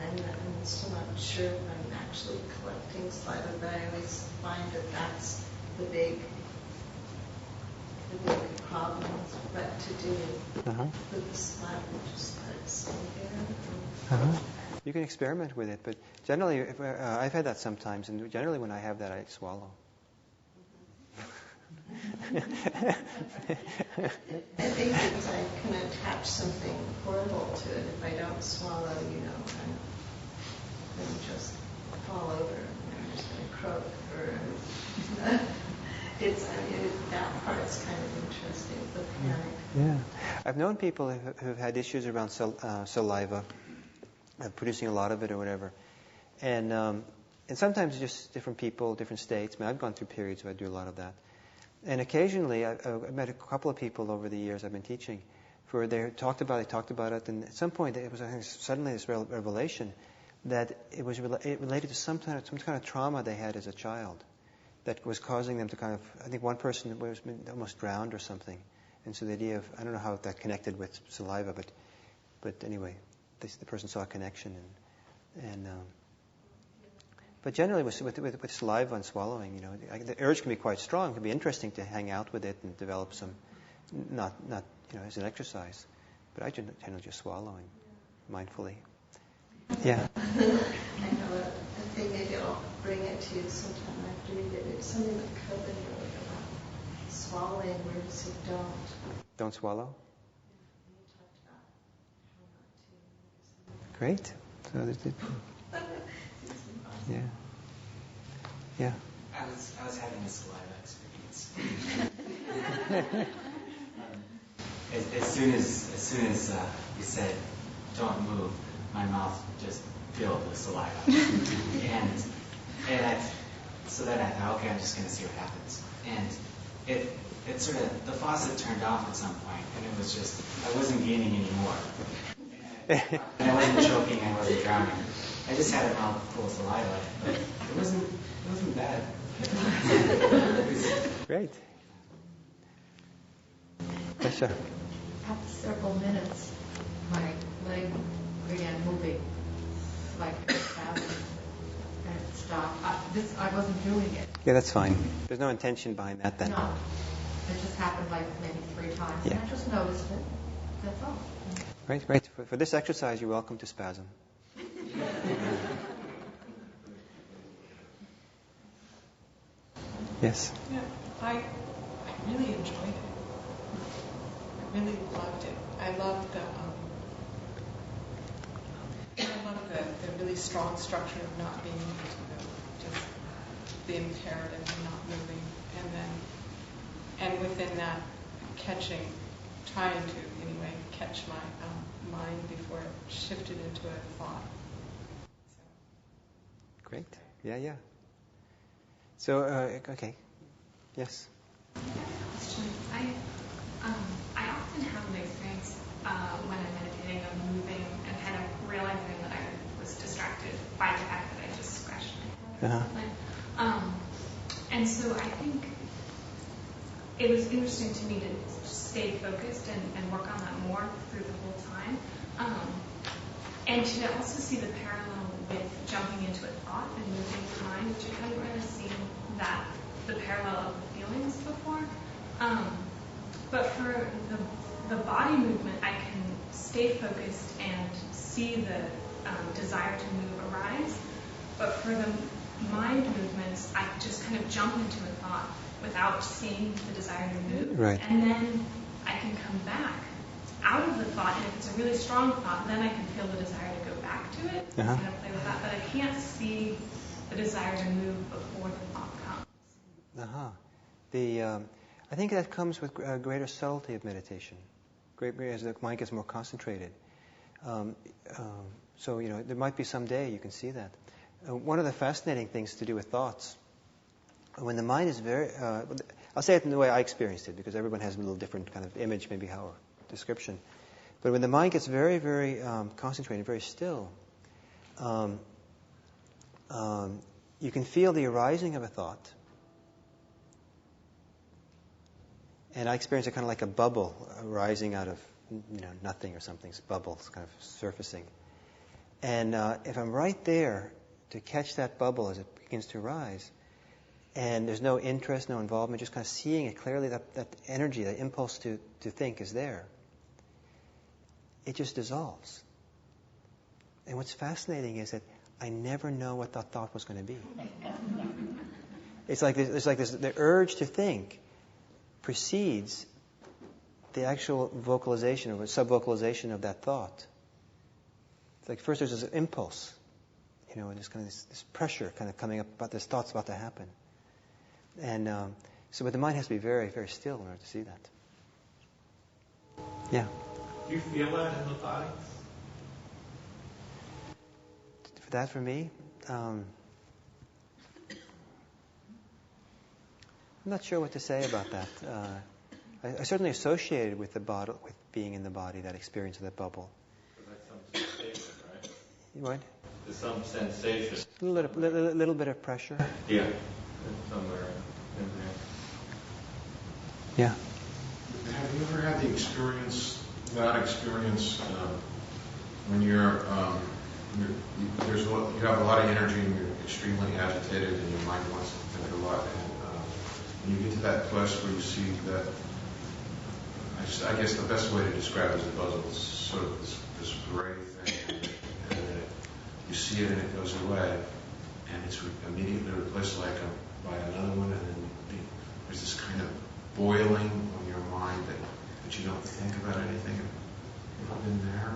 and I'm still not sure if I'm actually collecting saliva, but I always find that that's the big problem with what to do with the saliva, just let it stay there. You can experiment with it, but generally, I've had that sometimes, and generally when I have that, I swallow. I think that I can attach something horrible to it if I don't swallow, I'm just fall over and I'm just going to croak. That part's kind of interesting, the panic. Yeah. I've known people who've had issues around saliva, producing a lot of it or whatever. And sometimes just different people, different states. I mean, I've gone through periods where I do a lot of that. And occasionally, I've met a couple of people over the years I've been teaching, where they talked about it, and at some point it was suddenly this revelation that it related to some kind of trauma they had as a child that was causing them to I think one person was almost drowned or something, and so the idea of, I don't know how that connected with saliva, but anyway, the person saw a connection, but generally with saliva and swallowing, the urge can be quite strong. It can be interesting to hang out with it and develop some, not as an exercise. But I generally just swallowing mindfully. Yeah. I know I think maybe I'll bring it to you sometime after you did it. Something that Coben wrote about swallowing, where he said don't swallow. You talked about how not to. Great. So there's it. Yeah. Yeah. I was having a saliva experience. As soon as you said don't move, my mouth just filled with saliva, so then I thought, okay, I'm just going to see what happens. And it sort of, the faucet turned off at some point, and it was just, I wasn't gaining anymore. And I wasn't choking, I wasn't drowning. I just had a mouth full of saliva, but it wasn't bad. Great. Sure. After several minutes, my leg began moving like a spasm, it stopped. I wasn't doing it. Yeah, that's fine. There's no intention behind that then. No. It just happened like maybe 3 times. Yeah. And I just noticed it. That's all. Right, great. For this exercise, you're welcome to spasm. Yes? Yeah, I really enjoyed it. I really loved it. I loved the really strong structure of not being able to move, just the imperative of not moving, and within that trying to anyway catch my mind before it shifted into a thought. So. Great. Yeah. So, okay. Yes? I often have an experience when I'm meditating of moving and kind of realizing that I was distracted by the fact that I just scratched my head. And so I think it was interesting to me to stay focused and work on that more through the whole time. And to also see the parallel with jumping into a thought and moving the mind, which I hadn't really seen the parallel of the feelings before. But for the body movement, I can stay focused and see the desire to move arise. But for the mind movements, I just kind of jump into a thought without seeing the desire to move. Right. And then I can come back out of the thought, and if it's a really strong thought, then I can feel the desire to go back to it and kind of play with that. But I can't see the desire to move before the thought comes. I think that comes with greater subtlety of meditation. As the mind gets more concentrated. So, there might be some day you can see that. One of the fascinating things to do with thoughts, when the mind is very, I'll say it in the way I experienced it, because everyone has a little different kind of image, maybe how, or description. But when the mind gets very, very concentrated, very still, you can feel the arising of a thought. And I experience it kind of like a bubble rising out of nothing or something. It's bubbles kind of surfacing. And if I'm right there to catch that bubble as it begins to rise, and there's no interest, no involvement, just kind of seeing it clearly, that energy, that impulse to think is there, it just dissolves. And what's fascinating is that I never know what that thought was going to be. It's like the urge to think precedes the actual vocalization or sub-vocalization of that thought. It's like first there's this impulse, and there's kind of this pressure kind of coming up about this thought's about to happen. And but the mind has to be very, very still in order to see that. Yeah. Do you feel that in the body? For me, I'm not sure what to say about that. I certainly associated with the body, with being in the body, that experience of that bubble. That's some sensation, right? What? There's some sensation. A little bit of pressure. Yeah. Somewhere in there. Yeah. Have you ever had the experience, when you have a lot of energy and you're extremely agitated and your mind wants to think a lot, and you get to that place where you see that, I guess the best way to describe it is a bubble. It's sort of this gray thing, and you see it and it goes away, and it's immediately replaced by another one, and then there's this kind of boiling on your mind that you don't think about anything. Have you been there?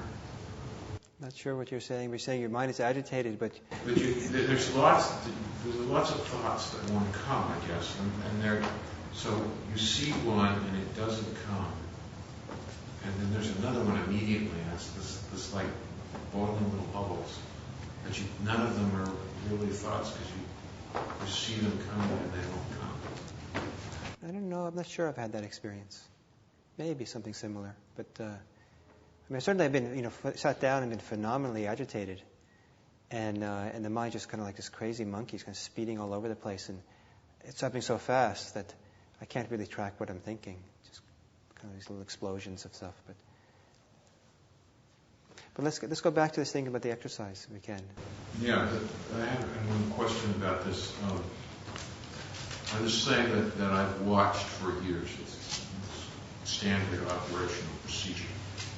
Not sure what you're saying. We're saying your mind is agitated, but there's lots of thoughts that want to come, I guess, and so you see one and it doesn't come, and then there's another one immediately, and it's this like boiling little bubbles, but none of them are really thoughts because you see them coming and they don't come. I don't know. I'm not sure I've had that experience. Maybe something similar, but. Certainly I've been, sat down and been phenomenally agitated, and the mind just kind of like this crazy monkey is kind of speeding all over the place, and it's happening so fast that I can't really track what I'm thinking. Just kind of these little explosions of stuff. But let's go back to this thing about the exercise, if we can. Yeah, I have one question about this. This thing that I've watched for years, it's standard operational procedure.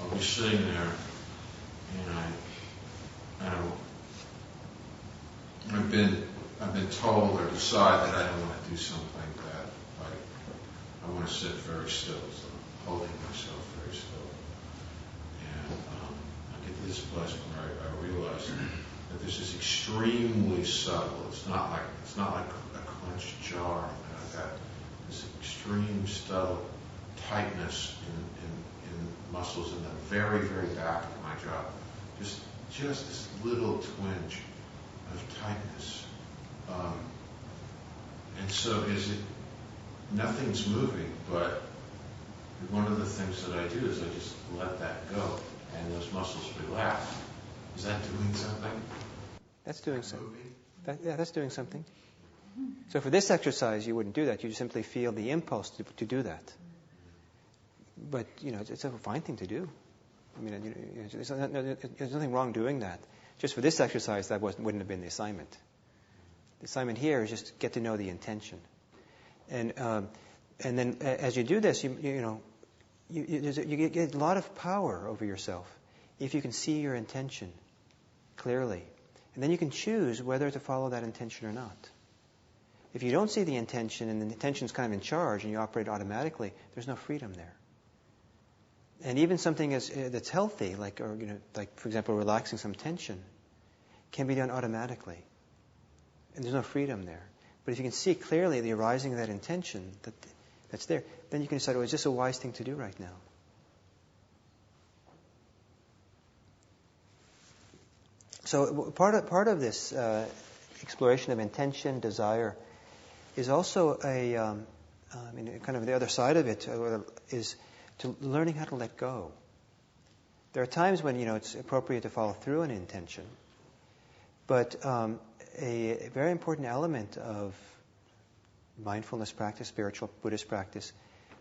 I'll be sitting there, and I've been told or decide that I don't want to do something that I want to sit very still, so I'm holding myself very still. And I get to this place where I realize that this is extremely subtle. It's not like a clenched jaw. I've got this extreme subtle tightness in muscles in the very, very back of my jaw. Just this little twinge of tightness. And so nothing's moving, but one of the things that I do is I just let that go, and those muscles relax. Is that doing something? That's doing something. That's doing something. So for this exercise, you wouldn't do that. You simply feel the impulse to do that. But, it's a fine thing to do. I mean, there's nothing wrong doing that. Just for this exercise, that wouldn't have been the assignment. The assignment here is just get to know the intention. And then as you do this, you get a lot of power over yourself if you can see your intention clearly. And then you can choose whether to follow that intention or not. If you don't see the intention and the intention's kind of in charge and you operate automatically, there's no freedom there. And even something that's healthy, like for example, relaxing some tension, can be done automatically. And there's no freedom there. But if you can see clearly the arising of that intention that's there, then you can decide, is this a wise thing to do right now? So part of this exploration of intention, desire, is also kind of the other side of it is to learning how to let go. There are times when it's appropriate to follow through an intention, but a very important element of mindfulness practice, spiritual Buddhist practice,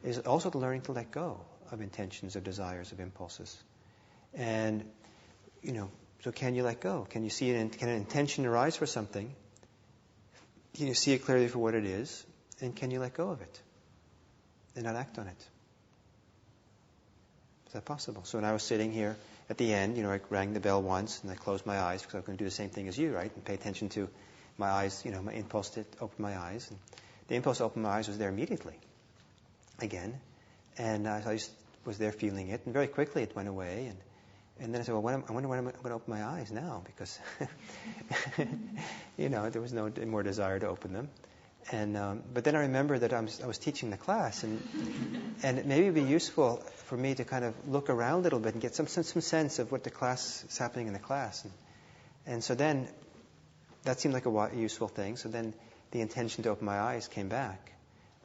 is also the learning to let go of intentions, of desires, of impulses. And so can you let go? Can you see can an intention arise for something? Can you see it clearly for what it is? And can you let go of it and not act on it? Is that possible? So when I was sitting here at the end, I rang the bell once and I closed my eyes because I was going to do the same thing as you, right? And pay attention to my eyes, my impulse to open my eyes. And the impulse to open my eyes was there immediately, again. And I just was there feeling it. And very quickly it went away. And then I said, I wonder when I'm going to open my eyes now, because, there was no more desire to open them. And but then I remembered that I was teaching the class, and it maybe would be useful for me to kind of look around a little bit and get some sense of what the class is happening in the class. And so then that seemed like a useful thing. So then the intention to open my eyes came back.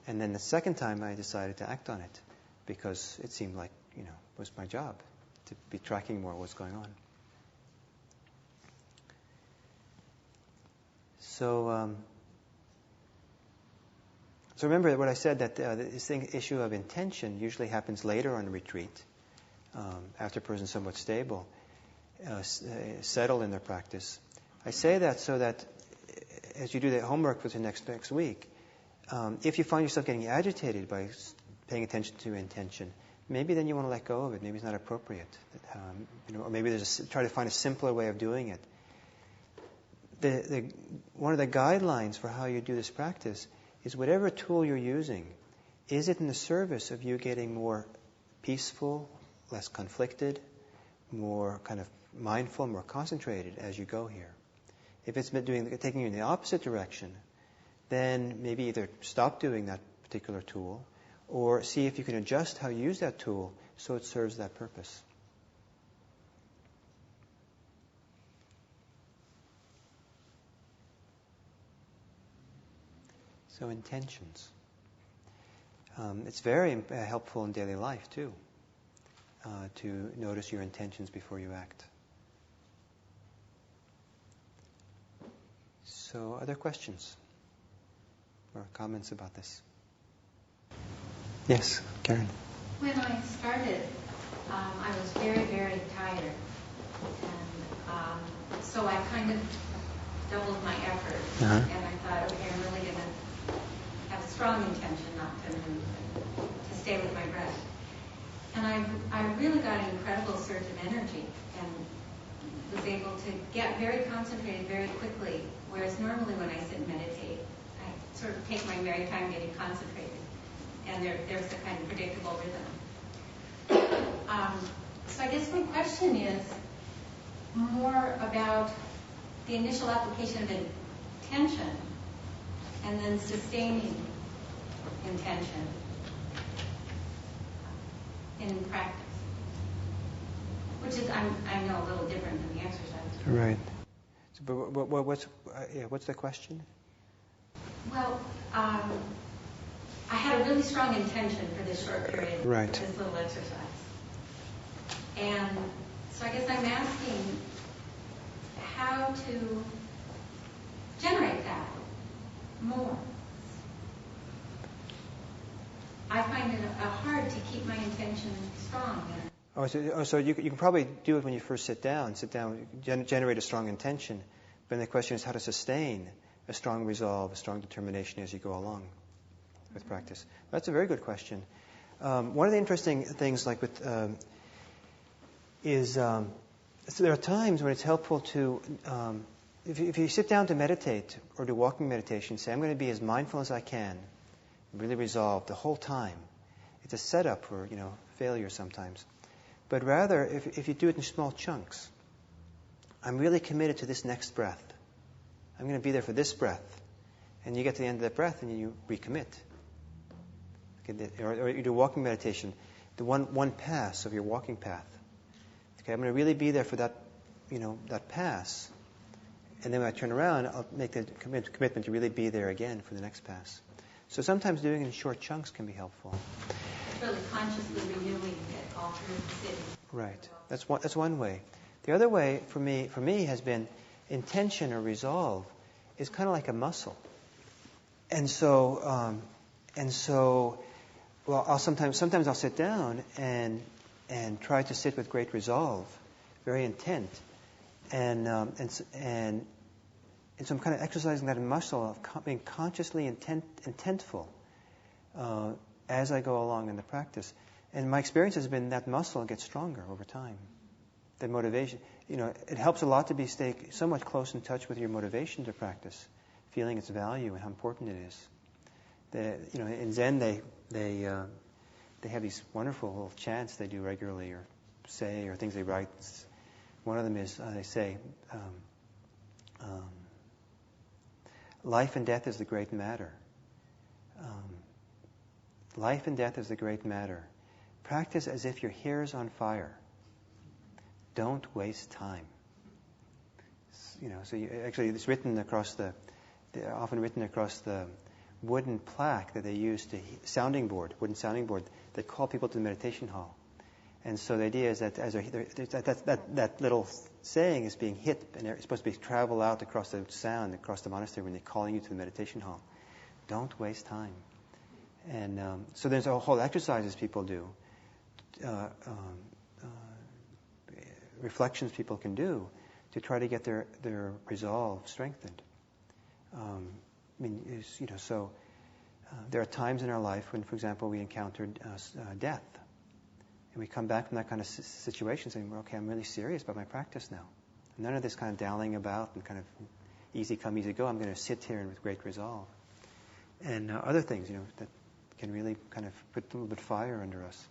And then the second time I decided to act on it, because it seemed like, it was my job to be tracking more what's going on. So remember what I said, that this issue of intention usually happens later on the retreat, after a person's somewhat stable, settled in their practice. I say that so that as you do the homework for the next week, if you find yourself getting agitated by paying attention to intention, maybe then you want to let go of it. Maybe it's not appropriate. Or maybe try to find a simpler way of doing it. One of the guidelines for how you do this practice is whatever tool you're using, is it in the service of you getting more peaceful, less conflicted, more kind of mindful, more concentrated as you go here? If it's taking you in the opposite direction, then maybe either stop doing that particular tool, or see if you can adjust how you use that tool so it serves that purpose. So intentions. It's very helpful in daily life too, to notice your intentions before you act. So, other questions or comments about this? Yes, Karen. When I started, I was very, very tired. And so I kind of doubled my effort. And I thought, okay, I'm really going to have a strong intention not to move and to stay with my breath. And I really got an incredible surge of energy and was able to get very concentrated very quickly, whereas normally when I sit and meditate, I sort of take my very time getting concentrated, and there's a kind of predictable rhythm. So I guess my question is more about the initial application of intention and then sustaining intention in practice, which is, I know, a little different than the exercise. Right. So, but what's the question? Well, I had a really strong intention for this short period, right, for this little exercise. And so I guess I'm asking how to generate that more. I find it hard to keep my intention strong. So you can probably do it when you first sit down, generate a strong intention. But then the question is how to sustain a strong resolve, a strong determination as you go along with practice. That's a very good question. One of the interesting things, like with, so there are times when it's helpful to, if you sit down to meditate or do walking meditation, say, I'm going to be as mindful as I can, really resolved the whole time. It's a setup for, failure sometimes. But rather, if you do it in small chunks, I'm really committed to this next breath. I'm going to be there for this breath. And you get to the end of that breath and you recommit. Or you do walking meditation, the one pass of your walking path. Okay, I'm going to really be there for that, that pass. And then when I turn around, I'll make the commitment to really be there again for the next pass. So sometimes doing it in short chunks can be helpful. It's really consciously renewing it all through the sitting. Right. That's one way. The other way for me has been intention or resolve is kind of like a muscle. And so well, sometimes I'll sit down and try to sit with great resolve, very intent, and so I'm kind of exercising that muscle of being consciously intentful as I go along in the practice. And my experience has been that muscle gets stronger over time. The motivation, it helps a lot to stay so much close in touch with your motivation to practice, feeling its value and how important it is. In Zen they have these wonderful little chants they do regularly, or say, or things they write. One of them is they say, life and death is the great matter. Life and death is the great matter. Practice as if your hair is on fire. Don't waste time. So actually it's written across often written across the wooden plaque that they use wooden sounding board that call people to the meditation hall. And so the idea is that that little saying is being hit, and it's supposed to travel out across the sound, across the monastery when they're calling you to the meditation hall. Don't waste time. And so there's a whole exercises people do, reflections people can do to try to get their resolve strengthened. There are times in our life when, for example, we encountered death. And we come back from that kind of situation saying, well, okay, I'm really serious about my practice now. None of this kind of dallying about and kind of easy come, easy go. I'm going to sit here with great resolve. And other things, that can really kind of put a little bit of fire under us.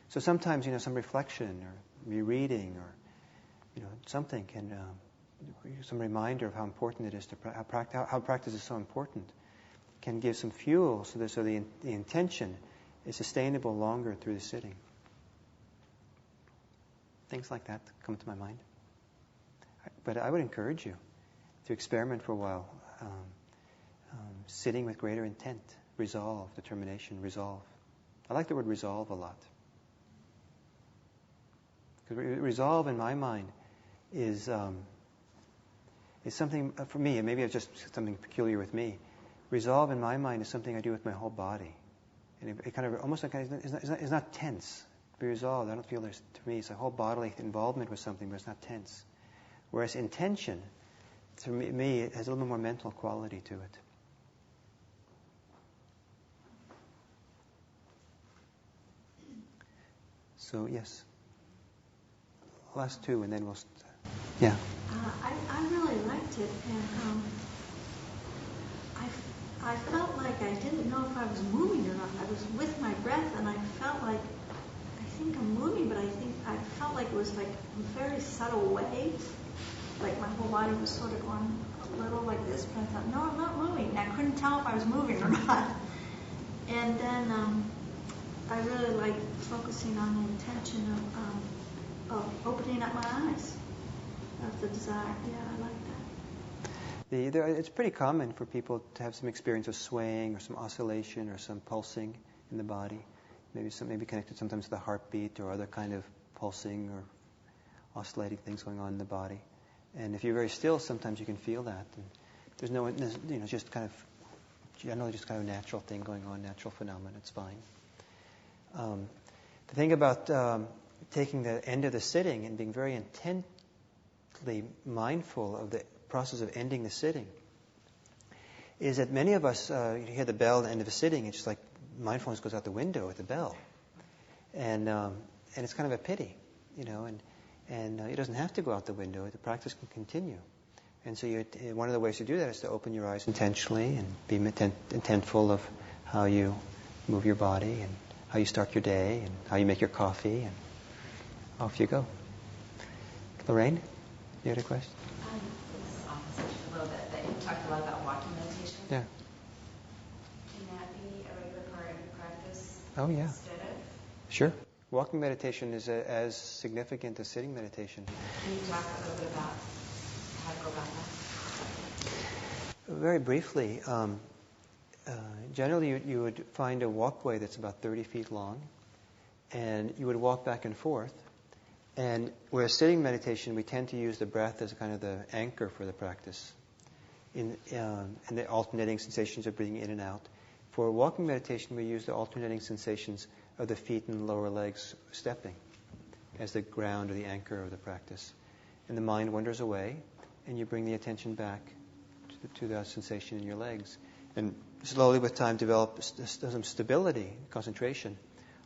So sometimes, some reflection or rereading or, something can, some reminder of how important it is to how practice is so important, can give some fuel so the intention is sustainable longer through the sitting. Things like that come to my mind. But I would encourage you to experiment for a while, sitting with greater intent, resolve, determination, resolve. I like the word resolve a lot. Because resolve in my mind is something, for me, and maybe it's just something peculiar with me, resolve in my mind is something I do with my whole body. And it kind of, almost like, it's not tense. be resolved. I don't feel there's, to me, it's a whole bodily involvement with something, but it's not tense. Whereas intention, to me, it has a little bit more mental quality to it. So, yes. Last two, and then we'll... Yeah. I really liked it, and I felt like I didn't know if I was moving or not. I was with my breath, and I felt like, I think I'm moving, but I felt like it was like very subtle waves. Like my whole body was sort of going a little like this, but I thought, no, I'm not moving. And I couldn't tell if I was moving or not. And then I really liked focusing on the intention of opening up my eyes, of the desire. Yeah, I like that. It's pretty common for people to have some experience of swaying or some oscillation or some pulsing in the body. Maybe connected sometimes to the heartbeat or other kind of pulsing or oscillating things going on in the body. And if you're very still, sometimes you can feel that. And it's just kind of, generally just kind of a natural thing going on, natural phenomenon. It's fine. The thing about taking the end of the sitting and being very intently mindful of the process of ending the sitting is that many of us, you hear the bell at the end of a sitting, it's just like mindfulness goes out the window at the bell. And it's kind of a pity, and it doesn't have to go out the window. The practice can continue. And so one of the ways to do that is to open your eyes intentionally and be intentful of how you move your body and how you start your day and how you make your coffee, and off you go. Lorraine, you had a question? This opposite a little bit, that you talked a lot about walking meditation. Yeah. Can that be a regular part of your practice? Oh, yeah. Instead of? Sure. Walking meditation is as significant as sitting meditation. Can you talk a little bit about how to go about that? Very briefly, generally you would find a walkway that's about 30 feet long, and you would walk back and forth. And whereas sitting meditation, we tend to use the breath as kind of the anchor for the practice, and the alternating sensations of breathing in and out. For walking meditation, we use the alternating sensations of the feet and lower legs stepping as the ground or the anchor of the practice. And the mind wanders away, and you bring the attention back to that sensation in your legs. And slowly with time develop some stability, concentration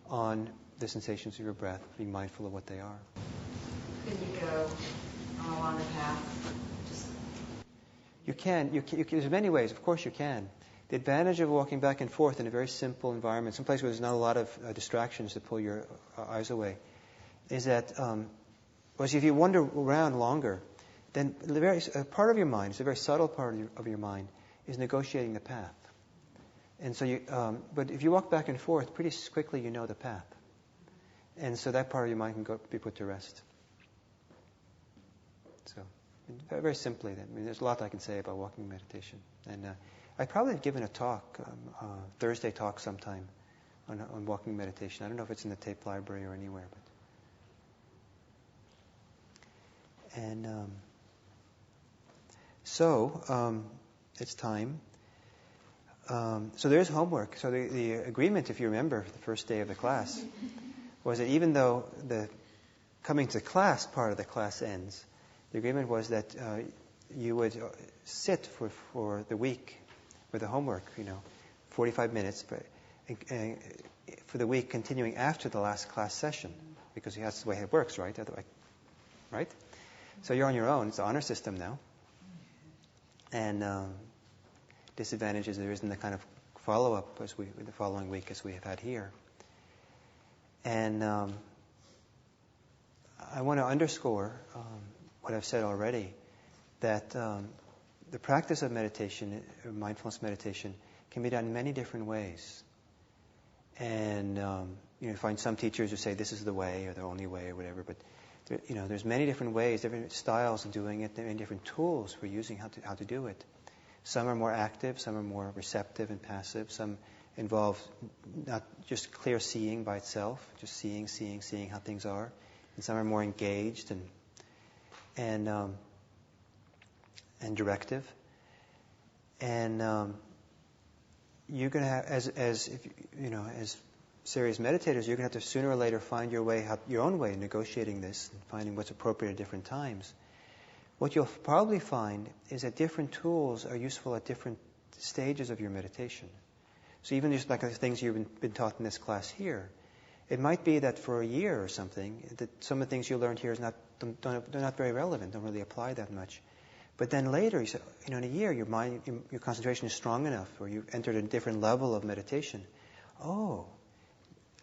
on the sensations of your breath, being mindful of what they are. Can you go along the path? You can. There's many ways. Of course you can. The advantage of walking back and forth in a very simple environment, someplace where there's not a lot of distractions to pull your eyes away, is that if you wander around longer, then part of your mind, it's a very subtle part of your mind, is negotiating the path. And so but if you walk back and forth, pretty quickly you know the path. And so that part of your mind can be put to rest. So, very, very simply, there's a lot I can say about walking meditation. And I'd probably have given a talk, Thursday talk sometime, on walking meditation. I don't know if it's in the tape library or anywhere. So it's time. So there's homework. So the agreement, if you remember, the first day of the class, was that even though the coming to class part of the class ends, the agreement was that you would sit for the week with the homework, 45 minutes, but for the week continuing after the last class session, because that's the way it works, right? Right? So you're on your own. It's the honor system now. And disadvantage is there isn't the kind of follow-up the following week as we have had here. And I want to underscore what I've said already, that the practice of meditation, mindfulness meditation, can be done in many different ways. And you find some teachers who say this is the way or the only way or whatever, but there's many different ways, different styles of doing it, many different tools for using how to do it. Some are more active, some are more receptive and passive, some involve not just clear seeing by itself, just seeing how things are, and some are more engaged and directive. And you're going to have, as serious meditators, you're going to have to sooner or later find your own way in negotiating this and finding what's appropriate at different times. What you'll probably find is that different tools are useful at different stages of your meditation. So even just like the things you've been taught in this class here, it might be that for a year or something, that some of the things you learned here they're not very relevant, don't really apply that much. But then later, in a year, your concentration is strong enough, or you've entered a different level of meditation. Oh,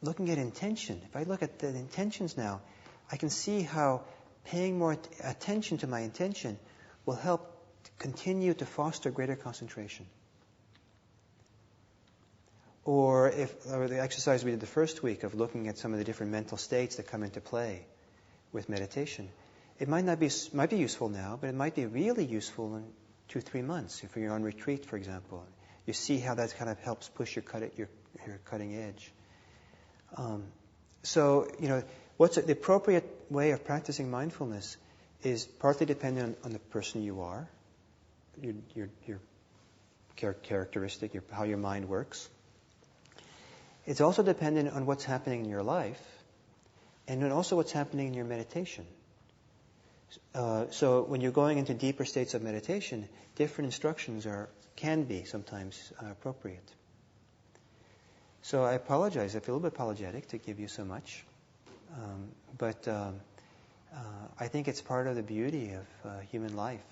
looking at intention. If I look at the intentions now, I can see how paying more attention to my intention will help continue to foster greater concentration. Or the exercise we did the first week of looking at some of the different mental states that come into play with meditation. It might be useful now, but it might be really useful in 2-3 months. If you're on retreat, for example, you see how that kind of helps push your cutting edge. What's the appropriate way of practicing mindfulness is partly dependent on the person you are, your characteristic, how your mind works. It's also dependent on what's happening in your life, and then also what's happening in your meditation. So when you're going into deeper states of meditation, different instructions can be sometimes appropriate. So I apologize. I feel a little bit apologetic to give you so much. But I think it's part of the beauty of human life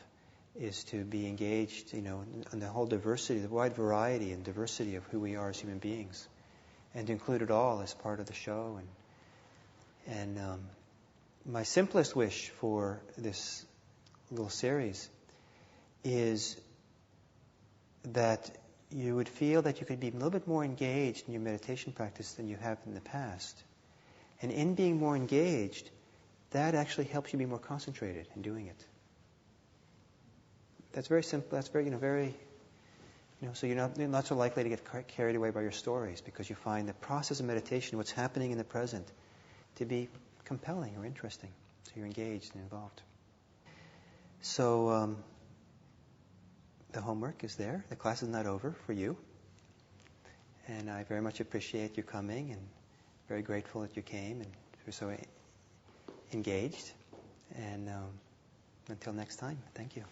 is to be engaged, in the whole diversity, the wide variety and diversity of who we are as human beings, and to include it all as part of the show. And my simplest wish for this little series is that you would feel that you could be a little bit more engaged in your meditation practice than you have in the past. And in being more engaged, that actually helps you be more concentrated in doing it. That's very simple. That's very, so you're not so likely to get carried away by your stories because you find the process of meditation, what's happening in the present, to be compelling or interesting. So you're engaged and involved. So the homework is there. The class is not over for you. And I very much appreciate you coming and very grateful that you came and you're so engaged. And until next time, thank you.